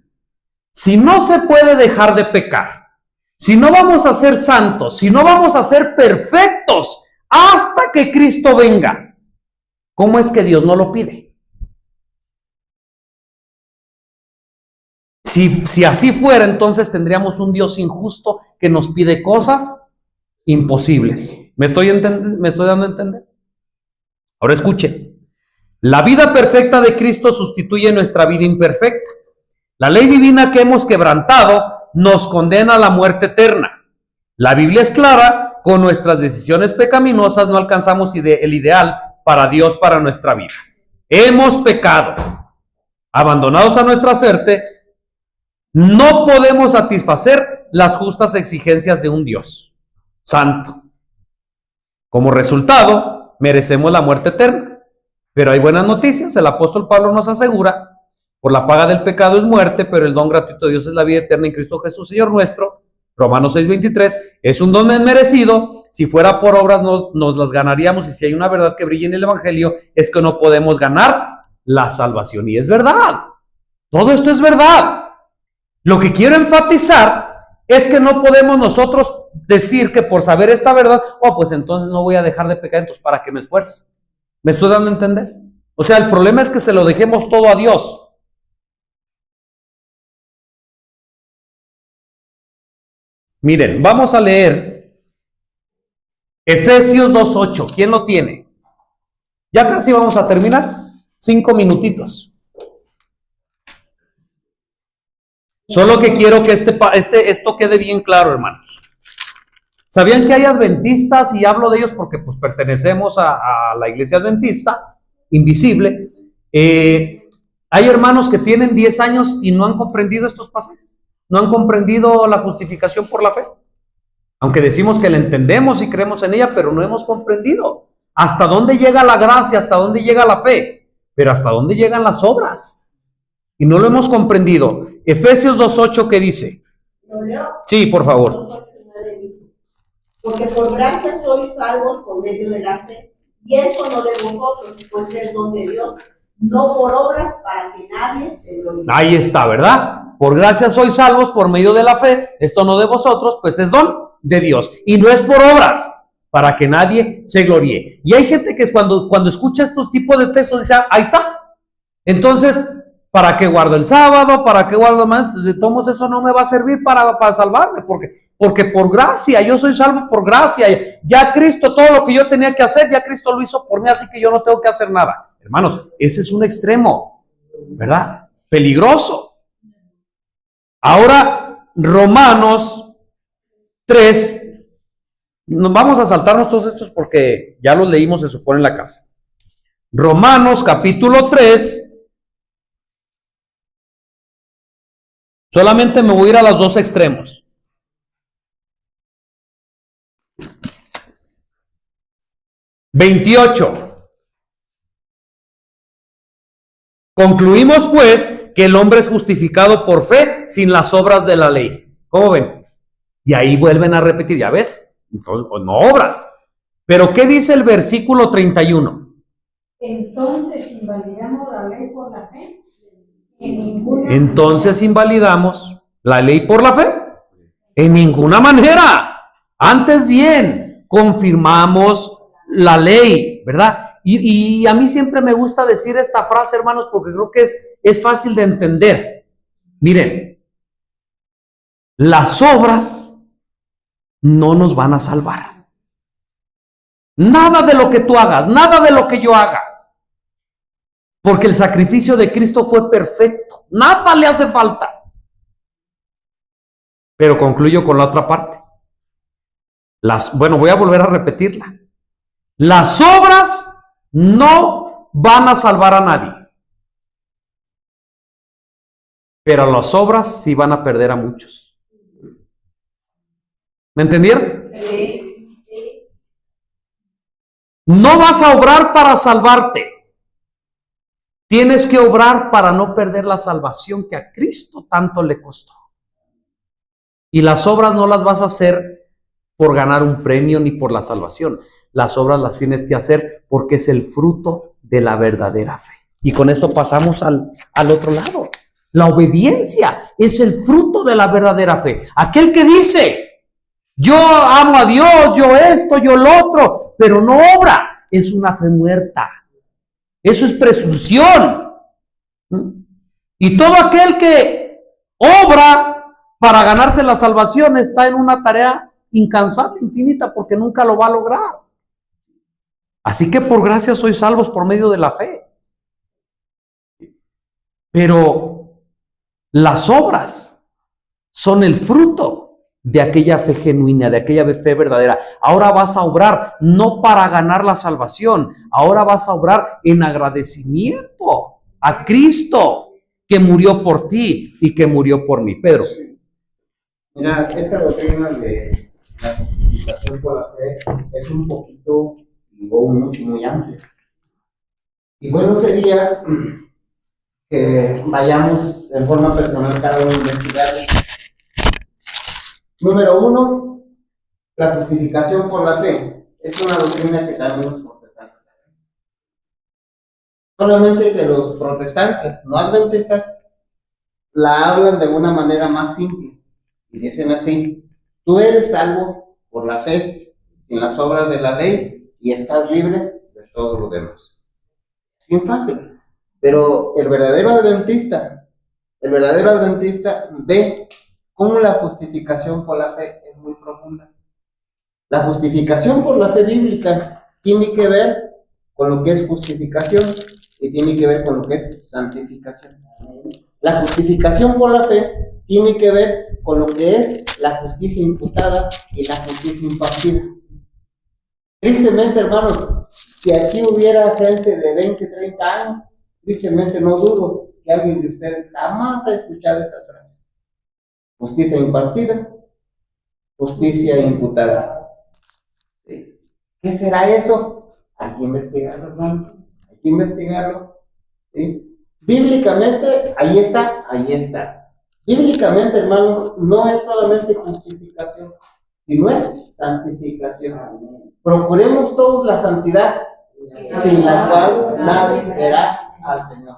si no se puede dejar de pecar, si no vamos a ser santos, si no vamos a ser perfectos hasta que Cristo venga, ¿cómo es que Dios no lo pide? Si así fuera, entonces tendríamos un Dios injusto que nos pide cosas imposibles. ¿Me estoy dando a entender? Ahora escuchen. La vida perfecta de Cristo sustituye nuestra vida imperfecta. La ley divina que hemos quebrantado nos condena a la muerte eterna. La Biblia es clara, con nuestras decisiones pecaminosas no alcanzamos el ideal para Dios para nuestra vida. Hemos pecado. Abandonados a nuestra suerte, no podemos satisfacer las justas exigencias de un Dios santo. Como resultado, merecemos la muerte eterna. Pero hay buenas noticias. El apóstol Pablo nos asegura, por la paga del pecado es muerte, pero el don gratuito de Dios es la vida eterna en Cristo Jesús, Señor nuestro. Romanos 6:23, es un don merecido. Si fuera por obras nos las ganaríamos, y si hay una verdad que brilla en el Evangelio, es que no podemos ganar la salvación. Y es verdad. Todo esto es verdad. Lo que quiero enfatizar es que no podemos nosotros decir que por saber esta verdad, pues entonces no voy a dejar de pecar, entonces ¿para qué me esfuerzo? ¿Me estoy dando a entender? O sea, el problema es que se lo dejemos todo a Dios. Miren, vamos a leer Efesios 2:8. ¿Quién lo tiene? Ya casi vamos a terminar. 5 minutitos. Solo que quiero que esto quede bien claro, hermanos. ¿Sabían que hay adventistas? Y hablo de ellos porque pues pertenecemos a la iglesia adventista, invisible. Hay hermanos que tienen 10 años y no han comprendido estos pasajes. No han comprendido la justificación por la fe. Aunque decimos que la entendemos y creemos en ella, pero no hemos comprendido hasta dónde llega la gracia, hasta dónde llega la fe, pero hasta dónde llegan las obras. Y no lo hemos comprendido. Efesios 2:8, ¿qué dice? ¿Lo leo? Sí, por favor. 2:8-9 dice, porque por gracia sois salvos por medio de la fe, y esto no de vosotros, pues es don de Dios, no por obras para que nadie se gloríe. Ahí está, ¿verdad? Por gracia sois salvos por medio de la fe, esto no de vosotros, pues es don de Dios. Y no es por obras, para que nadie se gloríe. Y hay gente que cuando escucha estos tipos de textos dice, ahí está. Entonces, ¿para qué guardo el sábado? ¿Para qué guardo más? De todos eso no me va a servir para salvarme, porque por gracia, yo soy salvo por gracia. Ya Cristo, todo lo que yo tenía que hacer, ya Cristo lo hizo por mí, así que yo no tengo que hacer nada. Hermanos, ese es un extremo, ¿verdad? Peligroso. Ahora, Romanos 3, nos vamos a saltarnos todos estos porque ya los leímos, se supone, en la casa. Romanos capítulo 3. Solamente me voy a ir a los dos extremos. (28) Concluimos pues que el hombre es justificado por fe sin las obras de la ley. ¿Cómo ven? Y ahí vuelven a repetir, ¿ya ves? Entonces, pues, no obras. Pero ¿qué dice el versículo 31? Entonces invalidamos la ley por la fe. Entonces invalidamos la ley por la fe. En ninguna manera. Antes bien, confirmamos la ley, ¿verdad? Y a mí siempre me gusta decir esta frase, hermanos, porque creo que es fácil de entender. Miren, las obras no nos van a salvar. Nada de lo que tú hagas, nada de lo que yo haga. Porque el sacrificio de Cristo fue perfecto. Nada le hace falta. Pero concluyo con la otra parte. Voy a volver a repetirla. Las obras no van a salvar a nadie. Pero las obras sí van a perder a muchos. ¿Me entendieron? Sí. No vas a obrar para salvarte. Tienes que obrar para no perder la salvación que a Cristo tanto le costó. Y las obras no las vas a hacer por ganar un premio ni por la salvación. Las obras las tienes que hacer porque es el fruto de la verdadera fe. Y con esto pasamos al otro lado. La obediencia es el fruto de la verdadera fe. Aquel que dice, yo amo a Dios, yo esto, yo lo otro, pero no obra, es una fe muerta. Eso es presunción. Y todo aquel que obra para ganarse la salvación está en una tarea incansable, infinita, porque nunca lo va a lograr. Así que por gracia sois salvos por medio de la fe. Pero las obras son el fruto de aquella fe genuina, de aquella fe verdadera. Ahora vas a obrar no para ganar la salvación, ahora vas a obrar en agradecimiento a Cristo que murió por ti y que murió por mí. Pedro. Mira, esta doctrina de la justificación por la fe es un poquito, digo, muy amplia. Y bueno sería que vayamos en forma personal cada uno a investigar. Número 1, la justificación por la fe es una doctrina que también los protestantes. Solamente que los protestantes, no adventistas, la hablan de una manera más simple. Y dicen así, tú eres salvo por la fe, sin las obras de la ley, y estás libre de todo lo demás. Es bien fácil. Pero el verdadero adventista ve cómo la justificación por la fe es muy profunda. La justificación por la fe bíblica tiene que ver con lo que es justificación y tiene que ver con lo que es santificación. La justificación por la fe tiene que ver con lo que es la justicia imputada y la justicia impartida. Tristemente, hermanos, si aquí hubiera gente de 20, 30 años, tristemente no dudo que alguien de ustedes jamás ha escuchado esas frases. Justicia impartida, justicia imputada. ¿Sí? ¿Qué será eso? Hay que investigarlo, hermanos. Hay que investigarlo. ¿Sí? Bíblicamente, ahí está. Bíblicamente, hermanos, no es solamente justificación, sino es santificación. Procuremos todos la santidad, sin la cual nadie verá al Señor.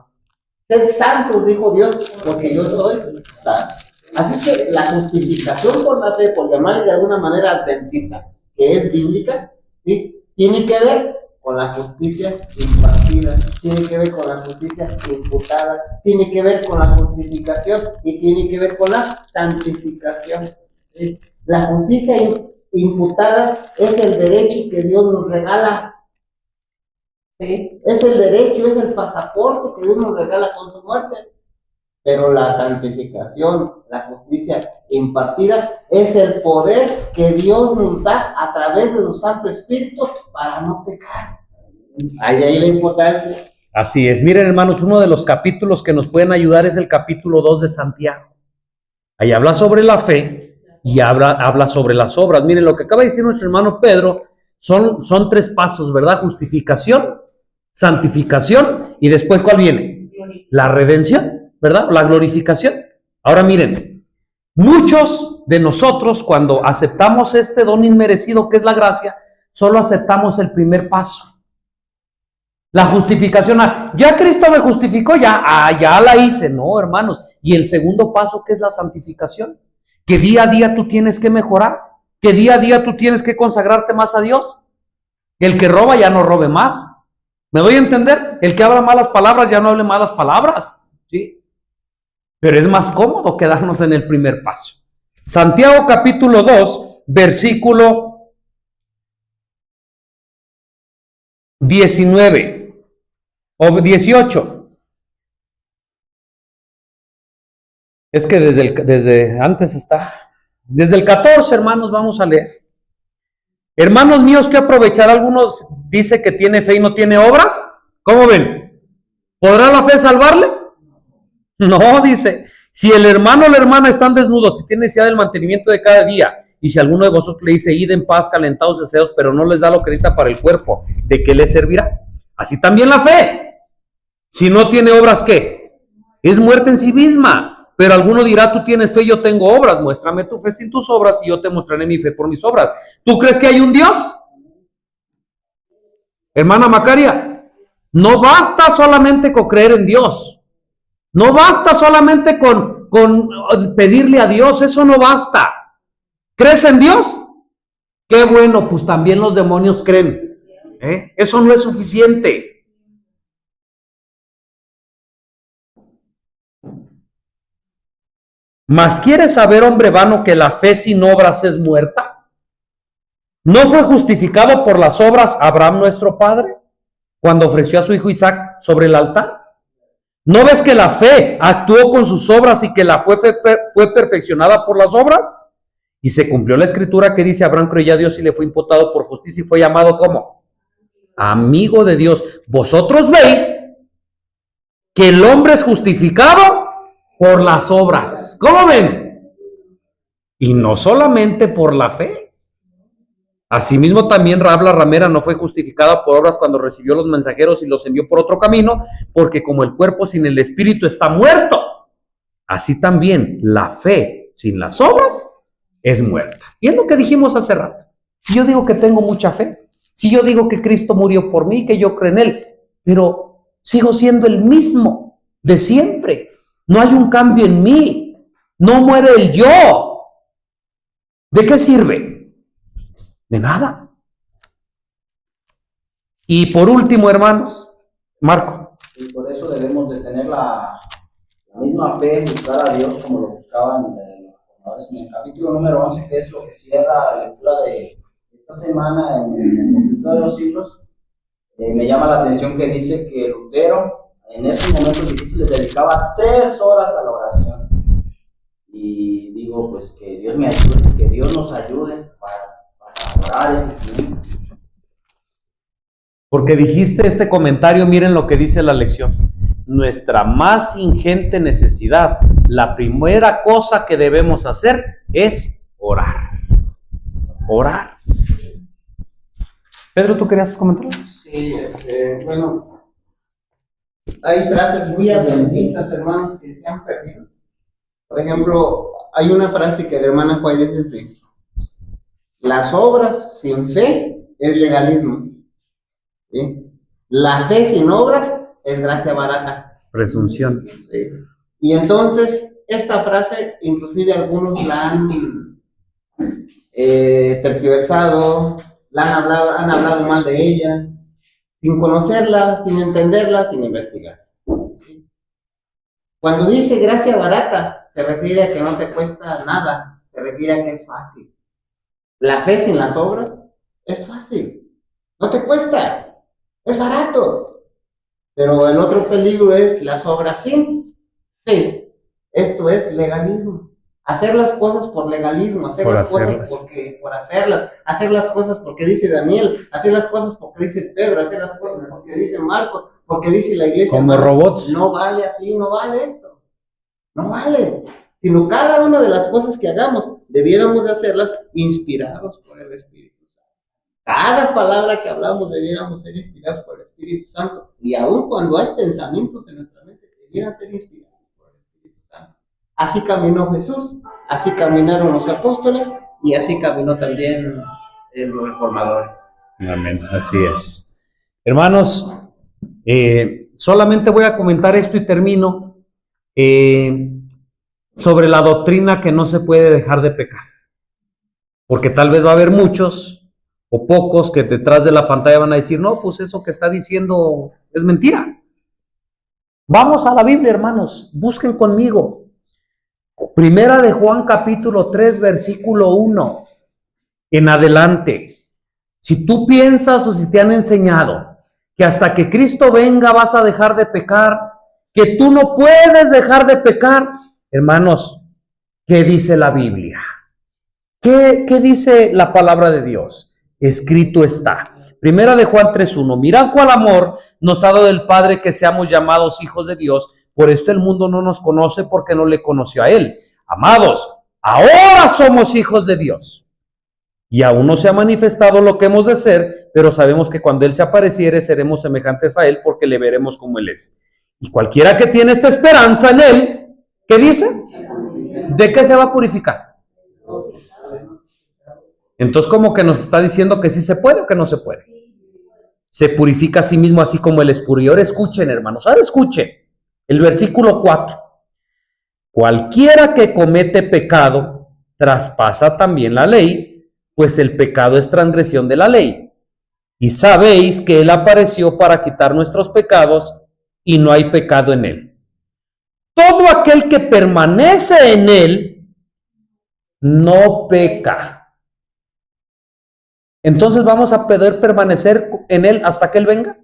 Sed santos, dijo Dios, porque yo soy santo. Así que la justificación por la fe, por llamarle de alguna manera adventista, que es bíblica, ¿sí? Tiene que ver con la justicia impartida, tiene que ver con la justicia imputada, tiene que ver con la justificación y tiene que ver con la santificación. ¿Sí? La justicia imputada es el derecho que Dios nos regala. ¿Sí? Es el derecho, es el pasaporte que Dios nos regala con su muerte. Pero la santificación, la justicia impartida, es el poder que Dios nos da a través de su Santo Espíritu para no pecar. Ahí la importancia. Así es. Miren, hermanos, uno de los capítulos que nos pueden ayudar es el capítulo 2 de Santiago. Ahí habla sobre la fe y habla sobre las obras. Miren, lo que acaba de decir nuestro hermano Pedro son 3 pasos, ¿verdad? Justificación, santificación y después, ¿cuál viene? La redención, ¿verdad? La glorificación. Ahora miren, muchos de nosotros cuando aceptamos este don inmerecido que es la gracia, solo aceptamos el primer paso. La justificación, ya Cristo me justificó, ya la hice. No, hermanos. Y el segundo paso, que es la santificación, que día a día tú tienes que mejorar, que día a día tú tienes que consagrarte más a Dios. El que roba ya no robe más. ¿Me doy a entender? El que habla malas palabras ya no hable malas palabras. ¿Sí? Pero es más cómodo quedarnos en el primer paso. Santiago capítulo 2, versículo 19 o 18. Es que desde antes está. Desde el 14, hermanos, vamos a leer. Hermanos míos, ¿qué aprovechar? Algunos dice que tiene fe y no tiene obras. ¿Cómo ven? ¿Podrá la fe salvarle? No, dice. Si el hermano o la hermana están desnudos, si tienen necesidad del mantenimiento de cada día, y si alguno de vosotros le dice, id en paz, calentados deseos, pero no les da lo que necesita para el cuerpo, ¿de qué les servirá? Así también la fe. Si no tiene obras, ¿qué? Es muerte en sí misma. Pero alguno dirá, tú tienes fe, yo tengo obras. Muéstrame tu fe sin tus obras y yo te mostraré mi fe por mis obras. ¿Tú crees que hay un Dios? Hermana Macaria, no basta solamente con creer en Dios. No basta solamente con pedirle a Dios, eso no basta. ¿Crees en Dios? Qué bueno, pues también los demonios creen. Eso no es suficiente. ¿Mas quieres saber, hombre vano, que la fe sin obras es muerta? ¿No fue justificado por las obras Abraham nuestro padre cuando ofreció a su hijo Isaac sobre el altar? ¿No ves que la fe actuó con sus obras y que la fe fue perfeccionada por las obras? Y se cumplió la escritura que dice, Abraham creyó a Dios y le fue imputado por justicia y fue llamado ¿cómo? Amigo de Dios. Vosotros veis que el hombre es justificado por las obras. ¿Cómo ven? Y no solamente por la fe. Asimismo también Rahab la ramera no fue justificada por obras cuando recibió los mensajeros y los envió por otro camino, porque como el cuerpo sin el espíritu está muerto, así también la fe sin las obras es muerta. Y es lo que dijimos hace rato. Si yo digo que tengo mucha fe, si yo digo que Cristo murió por mí, que yo creo en Él, pero sigo siendo el mismo de siempre. No hay un cambio en mí. No muere el yo. ¿De qué sirve? De nada. Y por último, hermanos, Marco. Y por eso debemos de tener la misma fe en buscar a Dios como lo buscaban los reformadores. En el capítulo número 11, que es lo que cierra la lectura de esta semana en el conflicto de los siglos, me llama la atención que dice que Lutero en esos momentos difíciles dedicaba 3 horas a la oración. Y digo, pues que Dios me ayude, que Dios nos ayude para orar ese tiempo. Porque dijiste este comentario, miren lo que dice la lección. Nuestra más ingente necesidad, la primera cosa que debemos hacer es orar. Orar. Pedro, ¿tú querías comentar? Sí, bueno, hay frases muy adventistas, hermanos, que se han perdido. Por ejemplo, hay una frase que la hermana Juárez dice así: las obras sin fe es legalismo, ¿sí? La fe sin obras es gracia barata. Presunción. Sí. Y entonces, esta frase, inclusive algunos la han tergiversado, han hablado mal de ella, sin conocerla, sin entenderla, sin investigar. ¿Sí? Cuando dice gracia barata, se refiere a que no te cuesta nada, se refiere a que es fácil. La fe sin las obras es fácil, no te cuesta, es barato. Pero el otro peligro es las obras sin fe. Esto es legalismo. Hacer las cosas por legalismo, hacer las cosas por hacerlas, hacer las cosas porque dice Daniel, hacer las cosas porque dice Pedro, hacer las cosas porque dice Marco, porque dice la iglesia. Como robots. No vale así, no vale esto. No vale. Sino cada una de las cosas que hagamos, debiéramos de hacerlas inspirados por el Espíritu Santo. Cada palabra que hablamos debiéramos ser inspirados por el Espíritu Santo. Y aun cuando hay pensamientos en nuestra mente, debieran ser inspirados por el Espíritu Santo. Así caminó Jesús, así caminaron los apóstoles y así caminó también los reformadores. Amén, así es. Hermanos, solamente voy a comentar esto y termino. Sobre la doctrina que no se puede dejar de pecar. Porque tal vez va a haber muchos o pocos que detrás de la pantalla van a decir, no, pues eso que está diciendo es mentira. Vamos a la Biblia, hermanos, busquen conmigo. Primera de Juan capítulo 3, versículo 1 en adelante. Si tú piensas o si te han enseñado que hasta que Cristo venga vas a dejar de pecar, que tú no puedes dejar de pecar, hermanos, ¿qué dice la Biblia? ¿Qué dice la palabra de Dios? Escrito está. Primera de Juan 3:1. Mirad cuál amor nos ha dado el Padre que seamos llamados hijos de Dios. Por esto el mundo no nos conoce porque no le conoció a Él. Amados, ahora somos hijos de Dios. Y aún no se ha manifestado lo que hemos de ser, pero sabemos que cuando Él se apareciere seremos semejantes a Él porque le veremos como Él es. Y cualquiera que tiene esta esperanza en Él, ¿qué dice? ¿De qué se va a purificar? Entonces, como que nos está diciendo que sí se puede o que no se puede. Se purifica a sí mismo así como Él es puro. Y ahora escuchen, hermanos, ahora escuchen el versículo 4. Cualquiera que comete pecado traspasa también la ley, pues el pecado es transgresión de la ley. Y sabéis que Él apareció para quitar nuestros pecados y no hay pecado en Él. Todo aquel que permanece en Él no peca. Entonces, ¿vamos a poder permanecer en Él hasta que Él venga?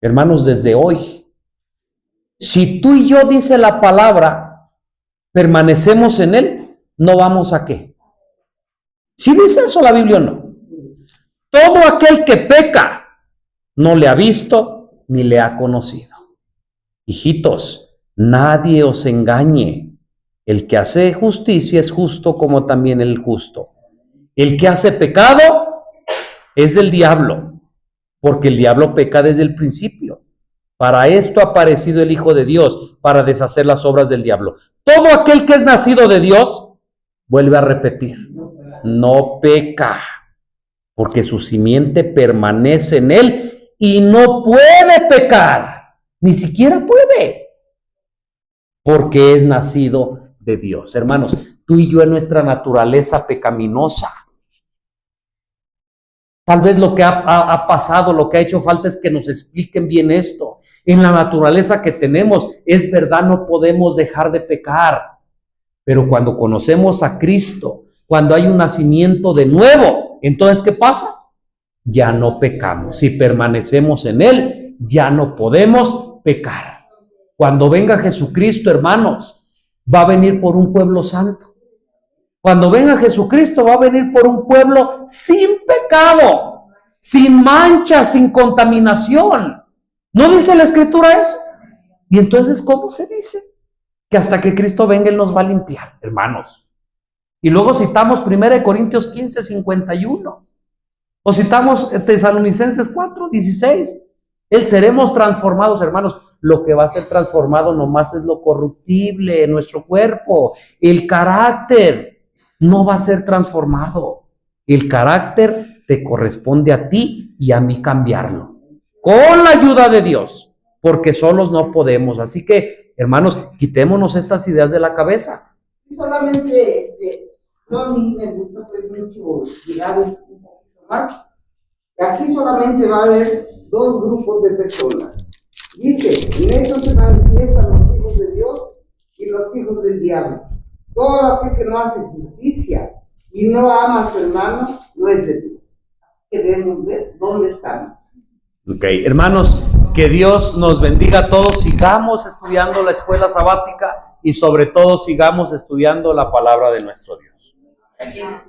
Hermanos, desde hoy, si tú y yo, dice la palabra, permanecemos en Él, ¿no vamos a qué? ¿Sí dice eso la Biblia o no? Todo aquel que peca no le ha visto ni le ha conocido. Hijitos, nadie os engañe. El que hace justicia es justo como también el justo. El que hace pecado es del diablo, porque el diablo peca desde el principio. Para esto ha aparecido el Hijo de Dios, para deshacer las obras del diablo. Todo aquel que es nacido de Dios, vuelve a repetir, no peca, porque su simiente permanece en él y no puede pecar, ni siquiera puede, porque es nacido de Dios. Hermanos, tú y yo en nuestra naturaleza pecaminosa Tal vez lo que ha pasado, lo que ha hecho falta es que nos expliquen bien esto. En la naturaleza que tenemos, es verdad, no podemos dejar de pecar. Pero cuando conocemos a Cristo, cuando hay un nacimiento de nuevo, entonces, ¿qué pasa? Ya no pecamos. Si permanecemos en Él, ya no podemos pecar. Cuando venga Jesucristo, hermanos, va a venir por un pueblo santo. Cuando venga Jesucristo, va a venir por un pueblo sin pecado, sin mancha, sin contaminación. ¿No dice la Escritura eso? Y entonces, ¿cómo se dice? Que hasta que Cristo venga, Él nos va a limpiar, hermanos. Y luego citamos 1 Corintios 15, 51. O citamos Tesalonicenses 4, 16. Él seremos transformados, hermanos. Lo que va a ser transformado nomás es lo corruptible, nuestro cuerpo. El carácter no va a ser transformado. El carácter te corresponde a ti y a mí cambiarlo. Con la ayuda de Dios. Porque solos no podemos. Así que, hermanos, quitémonos estas ideas de la cabeza. Solamente, no, a mí me gusta pues mucho llegar un poquito más. Aquí solamente va a haber dos grupos de personas. Dice, en eso se manifiestan los hijos de Dios y los hijos del diablo. Todo aquel que no hace justicia y no ama a su hermano, no es de Dios. Queremos ver dónde estamos. Ok, hermanos, que Dios nos bendiga a todos. Sigamos estudiando la escuela sabática y sobre todo sigamos estudiando la palabra de nuestro Dios. Amén.